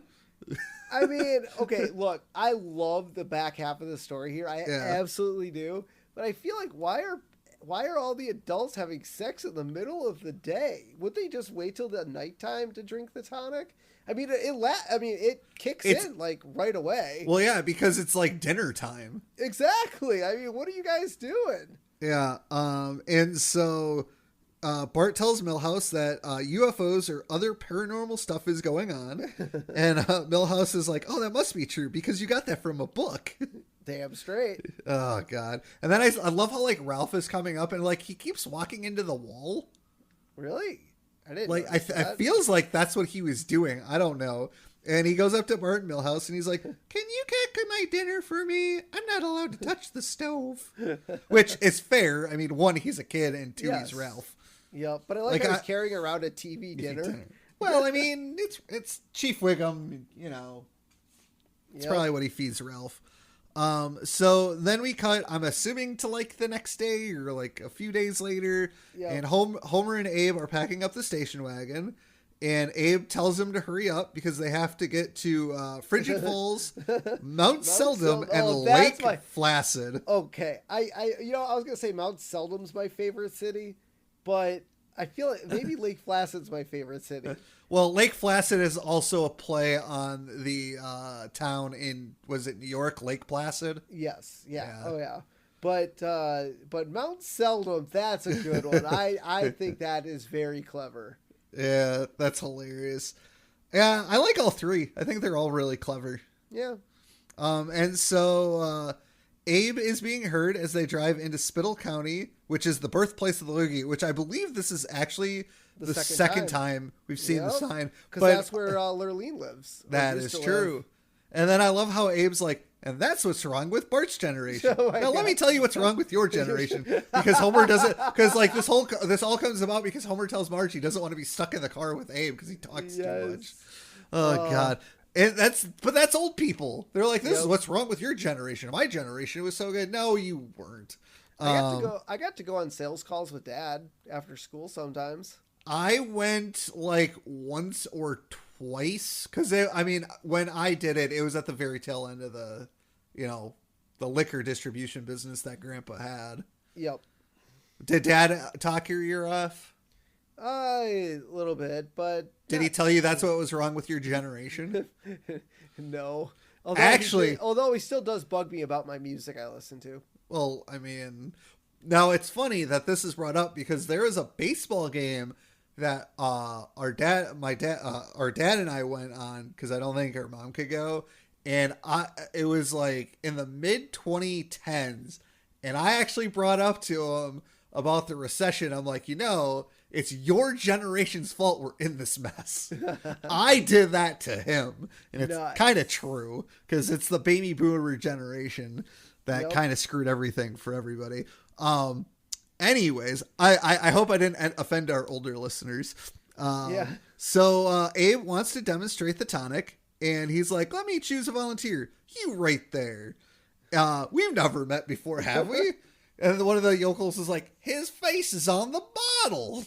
I mean, okay, look, I love the back half of the story here. I absolutely do. But I feel like why are all the adults having sex in the middle of the day? Would they just wait till the nighttime to drink the tonic? I mean, it kicks in like right away. Well, yeah, because it's like dinner time. Exactly. I mean, what are you guys doing? Yeah. And so Bart tells Milhouse that UFOs or other paranormal stuff is going on. And Milhouse is like, oh, that must be true because you got that from a book. Damn straight. Oh, God. And then I love how like Ralph is coming up and like he keeps walking into the wall. Really? I didn't like. It feels like that's what he was doing. I don't know. And he goes up to Bart and Milhouse and he's like, "Can you cook my dinner for me? I'm not allowed to touch the stove." Which is fair. I mean, one, he's a kid, and two, he's Ralph. Yep, but I like how he's carrying around a TV dinner. Well, I mean, it's Chief Wiggum, you know. It's probably what he feeds Ralph. So then we cut, I'm assuming, to like the next day or like a few days later. Yep. And Homer and Abe are packing up the station wagon. And Abe tells him to hurry up because they have to get to Frigid Falls, Mount Seldom, and Lake Placid. Okay. I was going to say Mount Seldom's my favorite city, but I feel like maybe Lake Placid's my favorite city. Well, Lake Placid is also a play on the town in, was it New York, Lake Placid? Yes. Yeah. Oh, yeah. But Mount Seldom, that's a good one. I think that is very clever. Yeah, that's hilarious. Yeah, I like all three. I think they're all really clever. Yeah. And so Abe is being heard as they drive into Spittle County, which is the birthplace of the loogie, which I believe this is actually the second time we've seen the sign. Because that's where Lurleen lives. That is true. And then I love how Abe's like, and that's what's wrong with Bart's generation. Now let me tell you what's wrong with your generation. Because Homer doesn't, because like this all comes about because Homer tells Marge he doesn't want to be stuck in the car with Abe because he talks too much. Oh God. And that's old people. They're like, this is what's wrong with your generation. My generation was so good. No, you weren't. I got to go on sales calls with Dad after school sometimes. I went like once or twice because when I did it, it was at the very tail end of the liquor distribution business that Grandpa had. Yep. Did Dad talk your ear off? A little bit, but did he tell you that's what was wrong with your generation? No. Although he still does bug me about my music I listen to. Well, I mean, now it's funny that this is brought up because there is a baseball game that our dad and I went on because I don't think our mom could go, and it was like in the mid 2010s, and I actually brought up to him about the recession. I'm like, it's your generation's fault we're in this mess. I did that to him, and it's kind of true because it's the baby boomer generation that kind of screwed everything for everybody. Anyways, I hope I didn't offend our older listeners. So Abe wants to demonstrate the tonic, and he's like, let me choose a volunteer. You right there. We've never met before, have we? And one of the yokels is like, his face is on the bottle.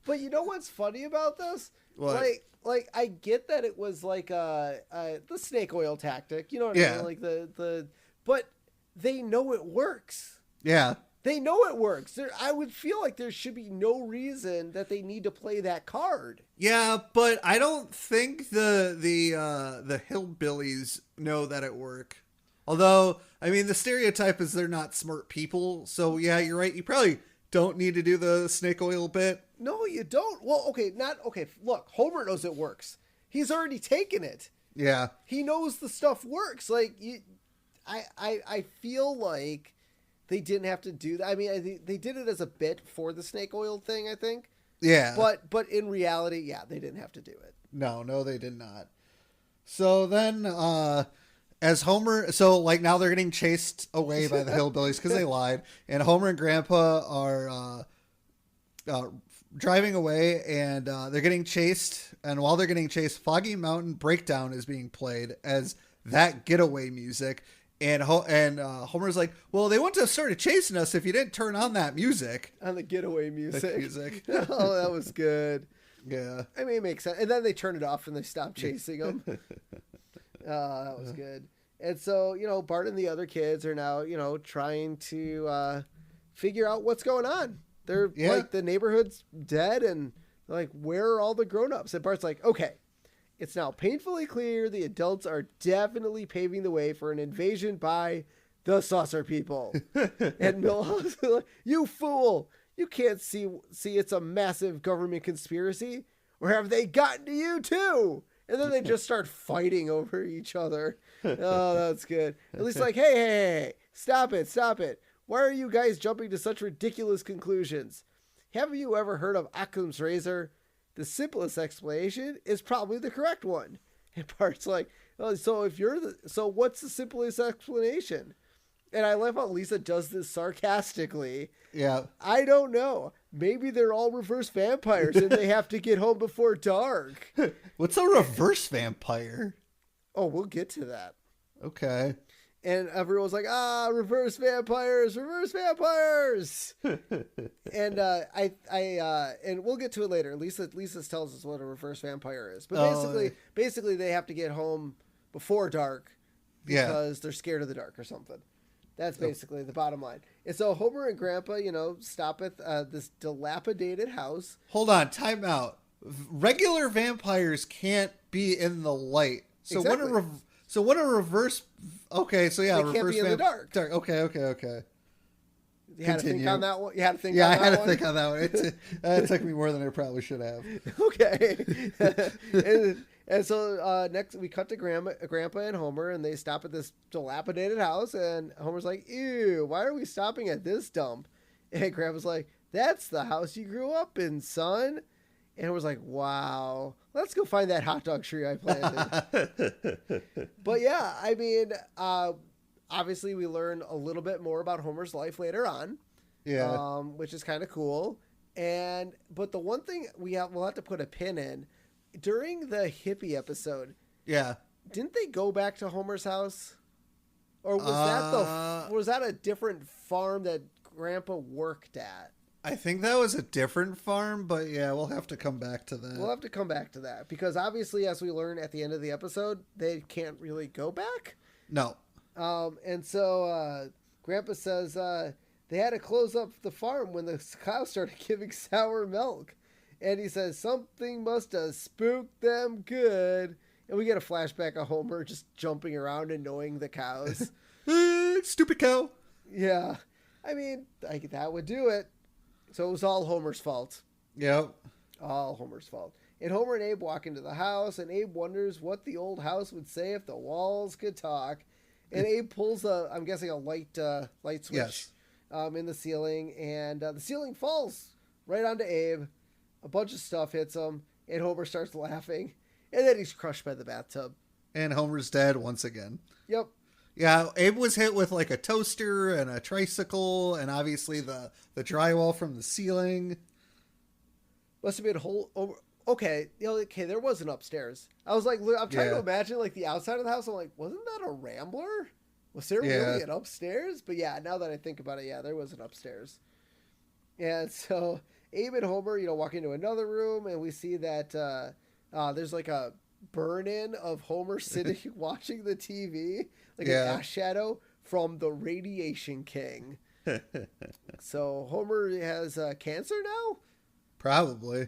But you know what's funny about this? What? Like I get that it was like the snake oil tactic. You know what I mean? Like but they know it works. Yeah. They know it works. I would feel like there should be no reason that they need to play that card. Yeah, but I don't think the hillbillies know that it works. Although, I mean, the stereotype is they're not smart people. So yeah, you're right. You probably don't need to do the snake oil bit. No, you don't. Well, okay, look, Homer knows it works. He's already taken it. Yeah. He knows the stuff works. Like I feel like they didn't have to do that. I mean, they did it as a bit for the snake oil thing, I think. Yeah. But in reality, yeah, they didn't have to do it. No, they did not. So then, as Homer, now they're getting chased away by the hillbillies because they lied, and Homer and Grandpa are driving away, and they're getting chased. And while they're getting chased, Foggy Mountain Breakdown is being played as that getaway music. And Homer's like, well, they wouldn't have started chasing us if you didn't turn on that music. On the getaway music. Oh, that was good. Yeah. I mean, it makes sense. And then they turn it off and they stop chasing them. That was good. And so, Bart and the other kids are now, trying to figure out what's going on. They're like, the neighborhood's dead, and they're like, where are all the grown-ups? And Bart's like, okay, it's now painfully clear the adults are definitely paving the way for an invasion by the saucer people. And Milhouse is like, you fool! You can't see it's a massive government conspiracy? Or have they gotten to you too? And then they just start fighting over each other. Oh, that's good. At least like, hey, stop it. Why are you guys jumping to such ridiculous conclusions? Have you ever heard of Occam's razor? The simplest explanation is probably the correct one. And Bart's like, oh, so what's the simplest explanation? And I love how Lisa does this sarcastically. Yeah. I don't know. Maybe they're all reverse vampires and they have to get home before dark. What's a reverse vampire? Oh, we'll get to that. Okay. And everyone's like, reverse vampires, reverse vampires. And and we'll get to it later. Lisa tells us what a reverse vampire is. But basically they have to get home before dark because they're scared of the dark or something. That's basically the bottom line. And so Homer and Grampa, stop at this dilapidated house. Hold on, time out. Regular vampires can't be in the light. So exactly. what a reverse... Okay, so yeah, they can't be in the dark. Okay. You had to think on that one? I had to think on that one. It took me more than I probably should have. Okay. And so next we cut to Grampa and Homer, and they stop at this dilapidated house, and Homer's like, ew, why are we stopping at this dump? And Grampa's like, that's the house you grew up in, son. And Homer's like, wow, let's go find that hot dog tree I planted. But yeah, I mean, obviously we learn a little bit more about Homer's life later on. Yeah. Which is kind of cool. But the one thing we'll have to put a pin in, during the hippie episode, didn't they go back to Homer's house? Or was that a different farm that Grampa worked at? I think that was a different farm, but yeah, we'll have to come back to that. We'll have to come back to that because obviously, as we learn at the end of the episode, they can't really go back. No. And so Grampa says they had to close up the farm when the cows started giving sour milk. And he says, something must have spooked them good. And we get a flashback of Homer just jumping around annoying the cows. Stupid cow. Yeah. I mean, that would do it. So it was all Homer's fault. Yep. All Homer's fault. And Homer and Abe walk into the house, and Abe wonders what the old house would say if the walls could talk. And Abe pulls I'm guessing a light switch in the ceiling, and the ceiling falls right onto Abe. A bunch of stuff hits him, and Homer starts laughing, and then he's crushed by the bathtub. And Homer's dead once again. Yep. Yeah, Abe was hit with like a toaster and a tricycle, and obviously the drywall from the ceiling. Must have been a whole... Okay, there was an upstairs. I was like, I'm trying to imagine like the outside of the house. I'm like, wasn't that a Rambler? Was there really an upstairs? But yeah, now that I think about it, there was an upstairs. And so Abe and Homer, walk into another room, and we see that there's like a burn-in of Homer sitting watching the TV, like an ash shadow from the Radiation King. So Homer has cancer now? Probably.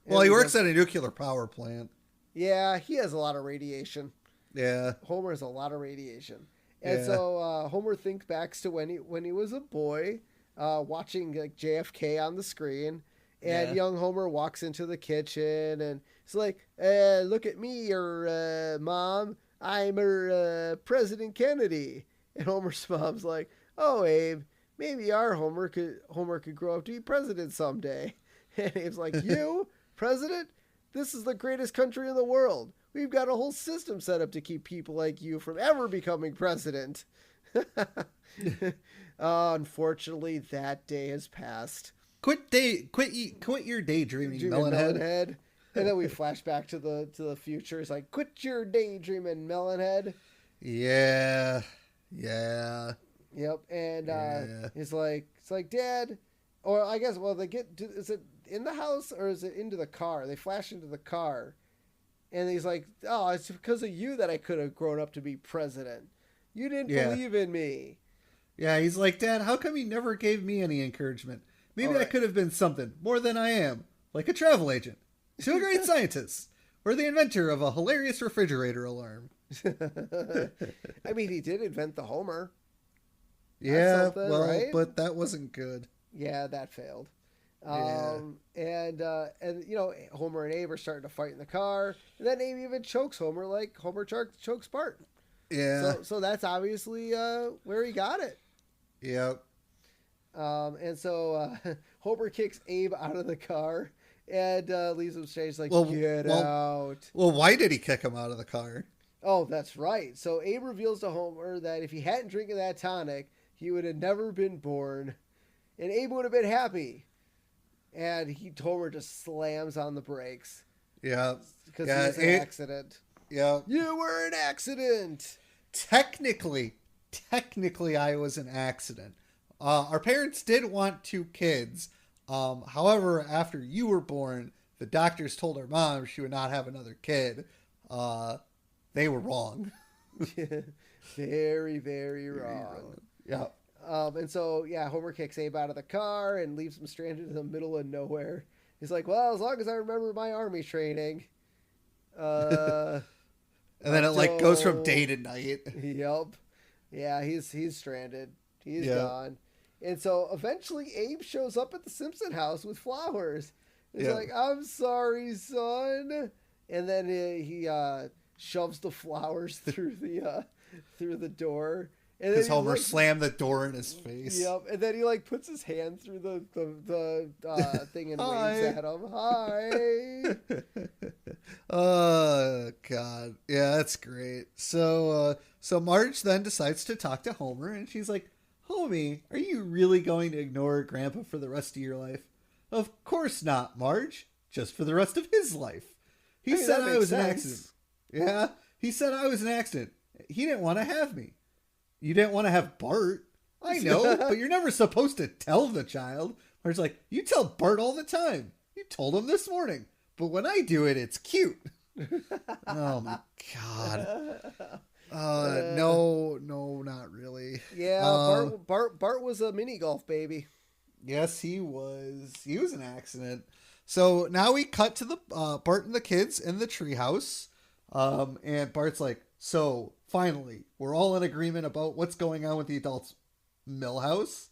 Well, he works at a nuclear power plant. Yeah, he has a lot of radiation. Yeah. Homer has a lot of radiation. And so Homer thinks back to when he was a boy, watching like JFK on the screen, and young Homer walks into the kitchen and he's like, look at me, or Mom, I'm President Kennedy. And Homer's mom's like, oh, Abe, maybe our Homer could grow up to be president someday. And Abe's like, you, president? This is the greatest country in the world. We've got a whole system set up to keep people like you from ever becoming president. Unfortunately, that day has passed. Quit your daydreaming, melonhead. And then we flash back to the future. It's like, quit your daydreaming, melonhead. Yeah. Yep. And it's like, Dad, or I guess, well, is it in the house or is it into the car? They flash into the car. And he's like, oh, it's because of you that I could have grown up to be president. You didn't believe in me. Yeah, he's like, Dad, how come you never gave me any encouragement? Maybe I could have been something more than I am, like a travel agent, to a great scientist, or the inventor of a hilarious refrigerator alarm. I mean, he did invent the Homer. Yeah, right? But that wasn't good. Yeah, that failed. And Homer and Abe are starting to fight in the car, and then Abe even chokes Homer like Homer chokes Bart. Yeah. So that's obviously where he got it. Yep. And so Homer kicks Abe out of the car, and leaves him stranded. He's like, Well, get well- out. Well, why did he kick him out of the car? Oh, that's right. So Abe reveals to Homer that if he hadn't drinking that tonic, he would have never been born. And Abe would have been happy. And Homer just slams on the brakes. Yeah. Because Yeah, he was an accident. Yeah. You were an accident. Technically, I was an accident. Our parents did want 2 kids. However, after you were born, the doctors told our mom she would not have another kid. They were wrong. Very, very wrong. Yeah. And so, Homer kicks Abe out of the car and leaves him stranded in the middle of nowhere. He's like, well, as long as I remember my army training. And then it goes from day to night. Yep. Yeah, he's stranded. He's Yeah. gone. And so eventually Abe shows up at the Simpson house with flowers. He's Yeah. like, I'm sorry, son. And then he shoves the flowers through the door. And Because then Homer slammed the door in his face. Yep. And then he puts his hand through the thing and Hi. waves at him. Hi. Oh God, yeah, that's great. So Marge then decides to talk to Homer, and she's like, "Homie, are you really going to ignore Grandpa for the rest of your life?" "Of course not, Marge. Just for the rest of his life. He said I was an accident." "Yeah, he said I was an accident. He didn't want to have me." "You didn't want to have Bart." "I know, but you're never supposed to tell the child." Marge's like, "You tell Bart all the time. You told him this morning. But when I do it, it's cute." Oh my God. No, not really. Yeah, Bart was a mini golf baby. Yes, he was. He was an accident. So now we cut to the Bart and the kids in the treehouse. And Bart's like, "So finally, we're all in agreement about what's going on with the adults." Millhouse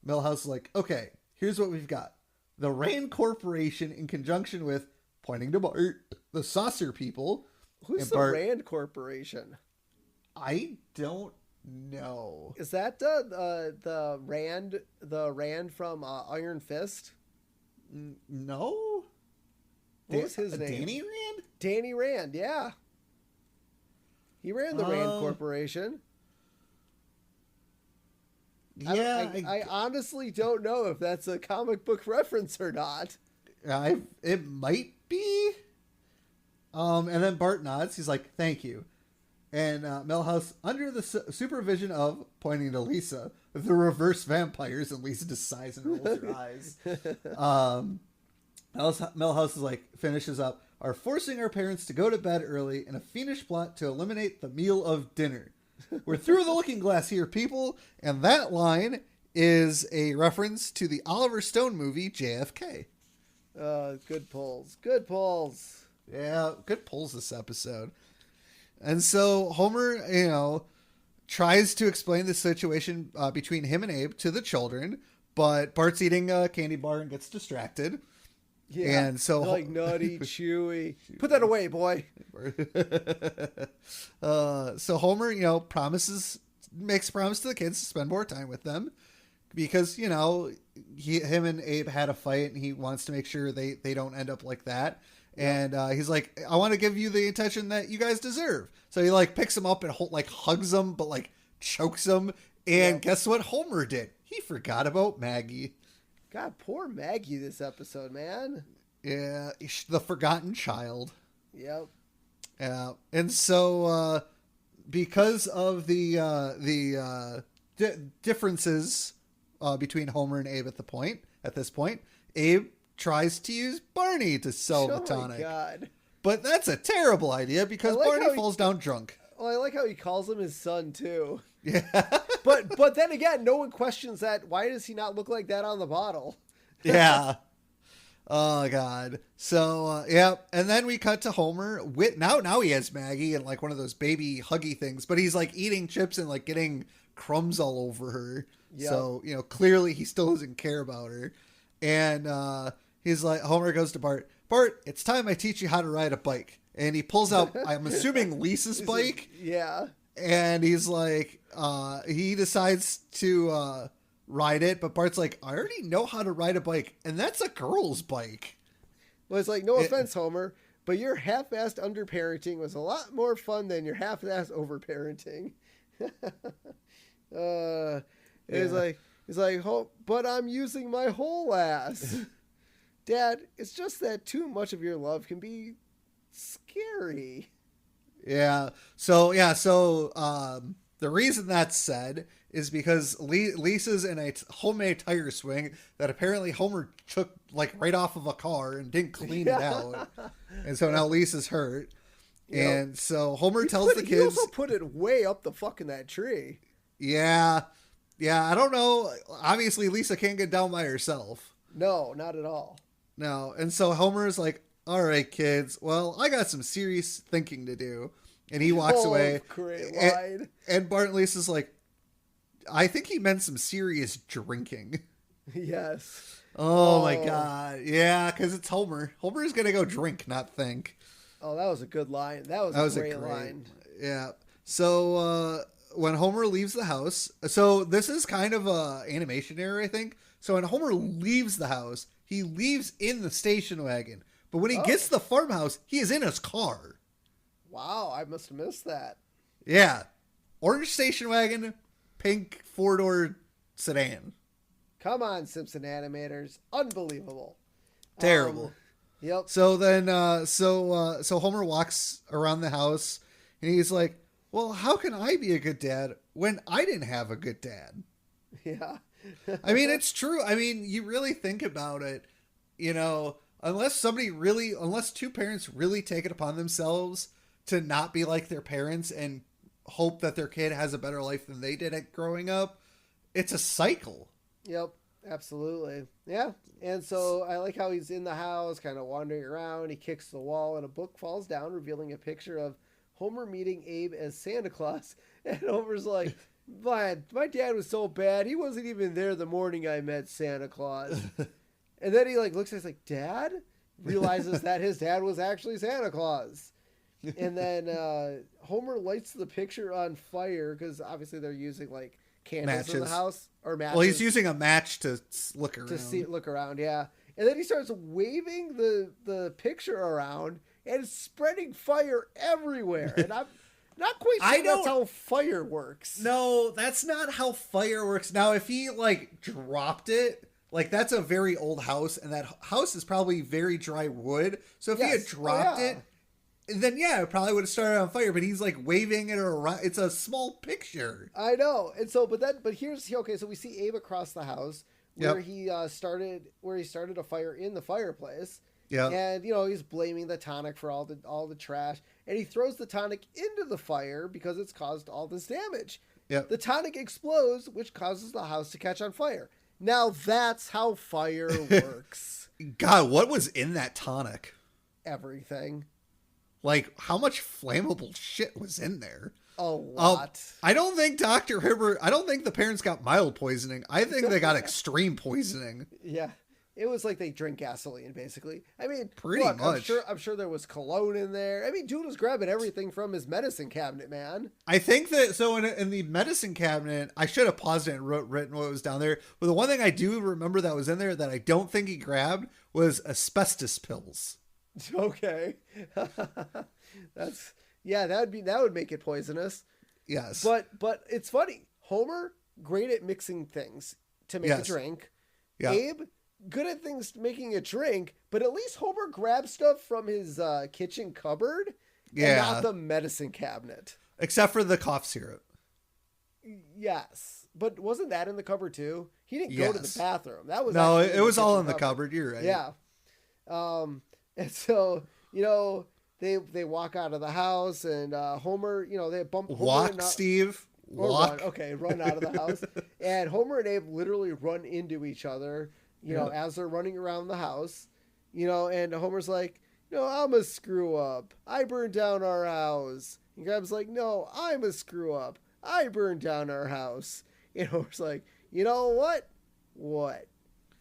is like, "Okay, here's what we've got. The Rand Corporation, in conjunction with," pointing to Bart, "the Saucer People." Who's And the Bart- Rand Corporation? I don't know. Is that the Rand from Iron Fist? No. What was his name? Danny Rand? Danny Rand, yeah. He ran the Rand Corporation. Yeah, I honestly don't know if that's a comic book reference or not. It might be. And then Bart nods. He's like, "Thank you." And Millhouse, under the supervision of, pointing to Lisa, the reverse vampires, and Lisa just sighs and rolls her eyes. Millhouse is like, finishes up, "are forcing our parents to go to bed early in a fiendish plot to eliminate the meal of dinner. We're through the looking glass here, people." And that line is a reference to the Oliver Stone movie JFK. Good pulls. Good pulls. Yeah, good pulls this episode. And so Homer, tries to explain the situation between him and Abe to the children, but Bart's eating a candy bar and gets distracted. Yeah. And so like nutty, chewy. Put that away, boy. So Homer, makes a promise to the kids to spend more time with them because, him and Abe had a fight and he wants to make sure they don't end up like that. And he's like, "I want to give you the attention that you guys deserve." So he picks him up and hugs him, but chokes him. And guess what Homer did? He forgot about Maggie. God, poor Maggie this episode, man. Yeah, the forgotten child. Yep. Yeah, and so because of the differences between Homer and Abe at this point, Abe tries to use Barney to sell the tonic. Oh my God. But that's a terrible idea because Barney falls down drunk. Well, I like how he calls him his son too. Yeah. But then again, no one questions that. Why does he not look like that on the bottle? Yeah. Oh God. So and then we cut to Homer with now he has Maggie and one of those baby huggy things, but he's eating chips and getting crumbs all over her. Yep. So clearly he still doesn't care about her. And he's like, Homer goes to Bart, "Bart, it's time I teach you how to ride a bike." And he pulls out, I'm assuming Lisa's bike. Yeah. And he's like, he decides to ride it, but Bart's like, "I already know how to ride a bike, and that's a girl's bike." Well, it's like, no offense, Homer, but your half-assed underparenting was a lot more fun than your half-assed overparenting. It's like, oh, but I'm using my whole ass. Dad, it's just that too much of your love can be scary. Yeah. So the reason that's said is because Lisa's in a homemade tire swing that apparently Homer took like right off of a car and didn't clean it out. And so now Lisa's hurt. Yep. And so Homer tells the kids. He also put it way up the fucking that tree. Yeah. Yeah. I don't know. Obviously, Lisa can't get down by herself. No, not at all. No. And so Homer is like, all right, kids. Well, I got some serious thinking to do. And he walks away. Great line. And Bart and Lisa's like, I think he meant some serious drinking. Yes. Oh my God. Yeah, because it's Homer. Homer's going to go drink, not think. Oh, that was a good line. That was a great line. Yeah. So when Homer leaves the house, so this is kind of a animation error, I think. So when Homer leaves the house, he leaves in the station wagon. But when he gets to the farmhouse, he is in his car. Wow, I must have missed that. Yeah. Orange station wagon, pink 4-door sedan. Come on, Simpson animators. Unbelievable. Terrible. Yep. So then, so Homer walks around the house and he's like, well, how can I be a good dad when I didn't have a good dad? Yeah. I mean, it's true. I mean, you really think about it, you know, unless two parents really take it upon themselves to not be like their parents and hope that their kid has a better life than they did at growing up, it's a cycle. Yep, absolutely. Yeah. And so I like how he's in the house, kind of wandering around. He kicks the wall and a book falls down, revealing a picture of Homer meeting Abe as Santa Claus. And Homer's like, my dad was so bad. He wasn't even there the morning I met Santa Claus. And then he like looks at us like, Dad? Realizes that his dad was actually Santa Claus. And then Homer lights the picture on fire because obviously they're using like candles in the house or matches. Well, he's using a match to look around. Look around, yeah. And then he starts waving the picture around and it's spreading fire everywhere. And I'm not quite sure that's how fire works. No, that's not how fire works. Now, if he like dropped it, like that's a very old house, and that house is probably very dry wood. So if he had dropped it, then yeah, it probably would have started on fire. But he's like waving it around. It's a small picture. I know. And so, but here's okay. So we see Abe across the house where he started a fire in the fireplace. Yeah. And he's blaming the tonic for all the trash, and he throws the tonic into the fire because it's caused all this damage. Yeah. The tonic explodes, which causes the house to catch on fire. Now that's how fire works. God, what was in that tonic? Everything. Like, how much flammable shit was in there? A lot. I don't think I don't think the parents got mild poisoning. I think they got extreme poisoning. Yeah. It was like they drink gasoline, basically. I mean, pretty much. I'm sure there was cologne in there. I mean, dude was grabbing everything from his medicine cabinet, man. I think that, so in the medicine cabinet, I should have paused it and written what was down there. But the one thing I do remember that was in there that I don't think he grabbed was asbestos pills. Okay. That would make it poisonous. Yes. But it's funny. Homer, great at mixing things to make a drink. Yeah. Abe, good at things making a drink, but at least Homer grabs stuff from his kitchen cupboard and not the medicine cabinet. Except for the cough syrup. Yes. But wasn't that in the cupboard too? He didn't go to the bathroom. That was it was all in the cupboard. You're right. Yeah. And so, they walk out of the house and Homer, they bump Homer Steve. Walk. Run out of the house. And Homer and Abe literally run into each other, as they're running around the house, and Homer's like, I'm a screw up. I burned down our house. And Gram's like, no, I'm a screw up. I burned down our house. And Homer's like, you know what? What?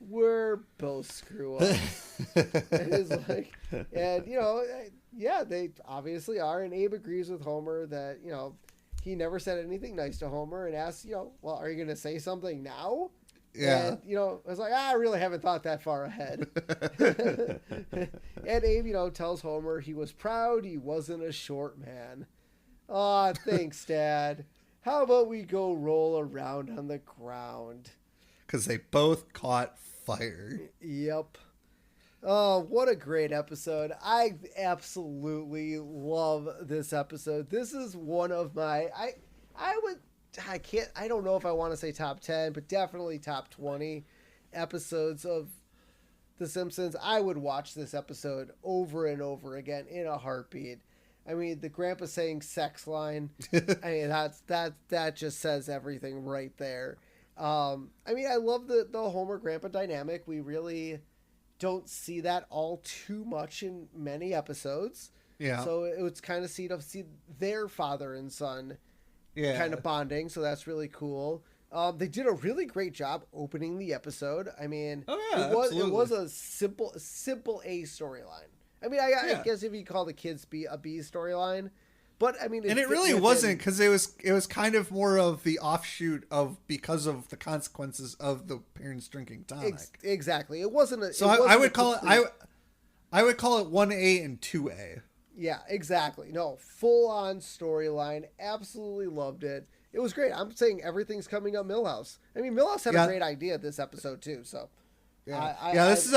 We're both screw ups. And he's like, and they obviously are. And Abe agrees with Homer that, he never said anything nice to Homer and asks, well, are you going to say something now? Yeah. And, you know, I was like, I really haven't thought that far ahead. And Abe, you know, tells Homer he was proud he wasn't a short man. Aw, thanks, Dad. How about we go roll around on the ground? Because they both caught fire. Yep. Oh, what a great episode. I absolutely love this episode. This is one of my, I don't know if I want to say top 10, but definitely top 20 episodes of The Simpsons. I would watch this episode over and over again in a heartbeat. I mean, the Grampa saying sex line, I mean, that just says everything right there. I mean, I love the Homer Grampa dynamic. We really don't see that all too much in many episodes. Yeah. So it's kind of see their father and son kind of bonding. So that's really cool. They did a really great job opening the episode. I mean, it was a simple A storyline. I mean, I guess if you call the kids a B storyline, but I mean, it really wasn't, because it was kind of more of the offshoot of, because of the consequences of the parents drinking tonic. Exactly. It wasn't a. So I would call it 1A and 2A. Yeah, exactly. No, full on storyline. Absolutely loved it. It was great. I'm saying everything's coming up Milhouse. I mean, Milhouse had a great idea this episode too. So this is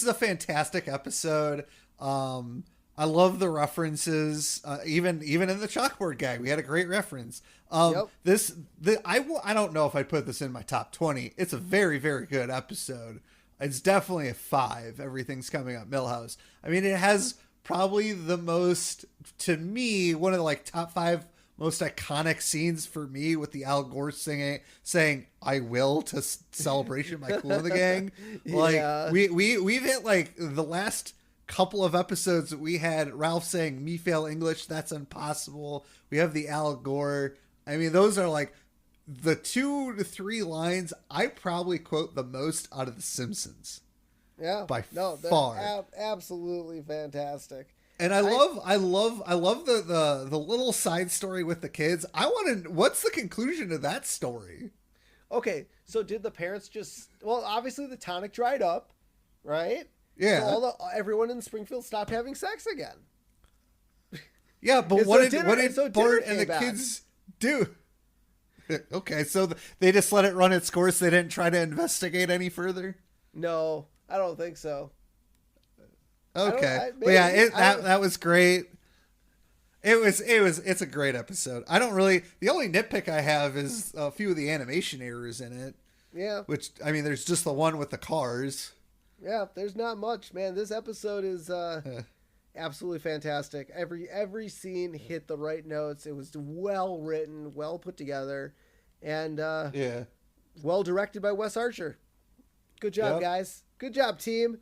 a fantastic episode. I love the references. Even in the chalkboard gag, we had a great reference. I don't know if I'd put this in my top 20. It's a very, very good episode. It's definitely a 5. Everything's coming up Milhouse. I mean, it has probably the most, to me, one of the top 5 most iconic scenes for me, with the Al Gore saying "I will" to Celebration by Kool and the Gang. We've hit the last couple of episodes that we had Ralph saying "me fail English, that's impossible." We have the Al Gore. I mean, those are the 2 to 3 lines I probably quote the most out of The Simpsons. Yeah, by far, absolutely fantastic. And I love the little side story with the kids. What's the conclusion of that story? Okay, so did the parents obviously the tonic dried up, right? Yeah. So everyone in Springfield stopped having sex again. Yeah, but what did Bart and the back. kids do? Okay, so they just let it run its course. They didn't try to investigate any further? No, I don't think so. Okay. That was great. It's a great episode. The only nitpick I have is a few of the animation errors in it. Yeah. Which, I mean, there's just the one with the cars. Yeah, there's not much, man. This episode is absolutely fantastic. Every scene hit the right notes. It was well written, well put together, and well directed by Wes Archer. Good job, guys. Good job, team.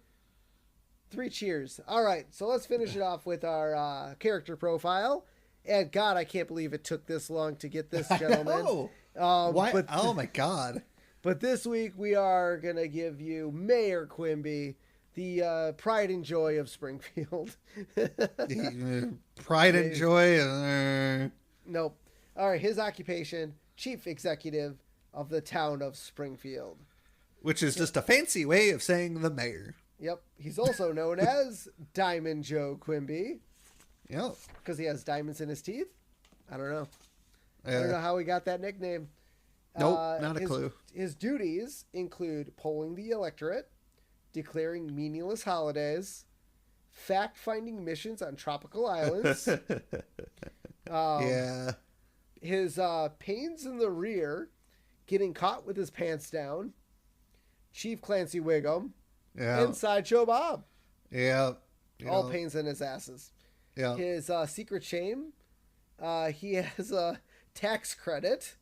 3 cheers. All right, so let's finish it off with our character profile. And God, I can't believe it took this long to get this gentleman. Why? Oh my God. But this week we are going to give you Mayor Quimby, the pride and joy of Springfield. Pride and joy? Nope. All right, his occupation, chief executive of the town of Springfield. Which is just a fancy way of saying the mayor. Yep. He's also known as Diamond Joe Quimby. Yep. Because he has diamonds in his teeth? I don't know. I don't know how he got that nickname. Nope, not a clue. His duties include polling the electorate, declaring meaningless holidays, fact-finding missions on tropical islands. His pains in the rear, getting caught with his pants down, Chief Clancy Wiggum, and Sideshow Bob. Yeah. All pains in his asses. Yeah. His secret shame, he has a tax credit.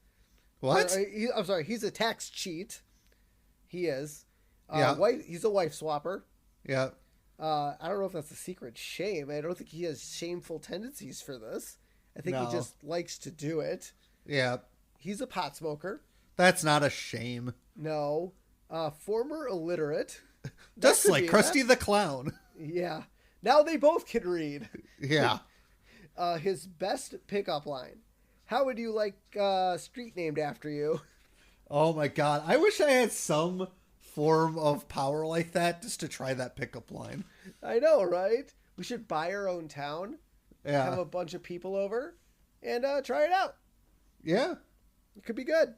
What? I'm sorry, he's a tax cheat. He is. He's a wife swapper. Yeah. I don't know if that's a secret shame. I don't think he has shameful tendencies for this. I think he just likes to do it. Yeah. He's a pot smoker. That's not a shame. No. Former illiterate. Just like Krusty the Clown. Yeah. Now they both can read. Yeah. His best pickup line. How would you like street named after you? Oh my God. I wish I had some form of power like that just to try that pickup line. I know, right? We should buy our own town, Yeah. have a bunch of people over, and try it out. Yeah. It could be good.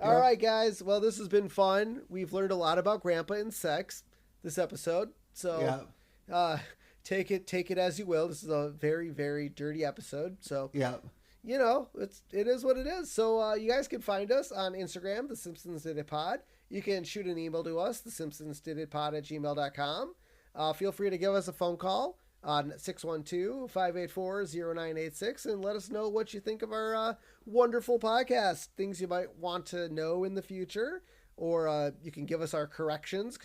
All Yep. right, guys. Well, this has been fun. We've learned a lot about Grampa and sex this episode. So take it as you will. This is a very, very dirty episode. So Yeah. you know, it is what it is. So you guys can find us on Instagram, The Simpsons Did It Pod. You can shoot an email to us, thesimpsonsdiditpod@gmail.com. Feel free to give us a phone call on 612-584-0986 and let us know what you think of our wonderful podcast, things you might want to know in the future, or you can give us our corrections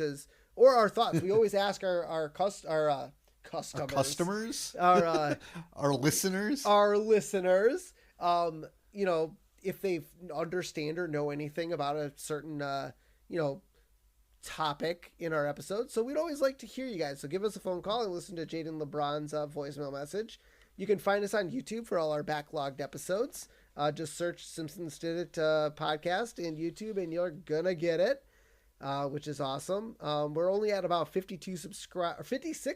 or our thoughts. We always ask our customers, Our our listeners. our listeners, you know, if they understand or know anything about a certain, topic in our episode. So we'd always like to hear you guys. So give us a phone call and listen to Jaden LeBron's voicemail message. You can find us on YouTube for all our backlogged episodes. Just search Simpsons Did It podcast in YouTube and you're gonna get it. Which is awesome. We're only at about 56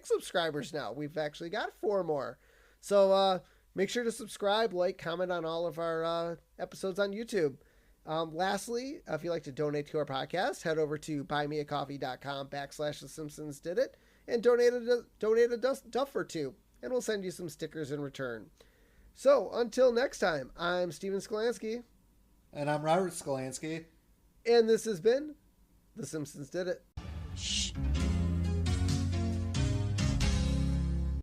subscribers now. We've actually got 4 more. So make sure to subscribe, like, comment on all of our episodes on YouTube. Lastly, if you'd like to donate to our podcast, head over to buymeacoffee.com/The Simpsons Did It and donate a duff or two, and we'll send you some stickers in return. So until next time, I'm Steven Skolansky. And I'm Robert Skolansky. And this has been The Simpsons Did It. Shh.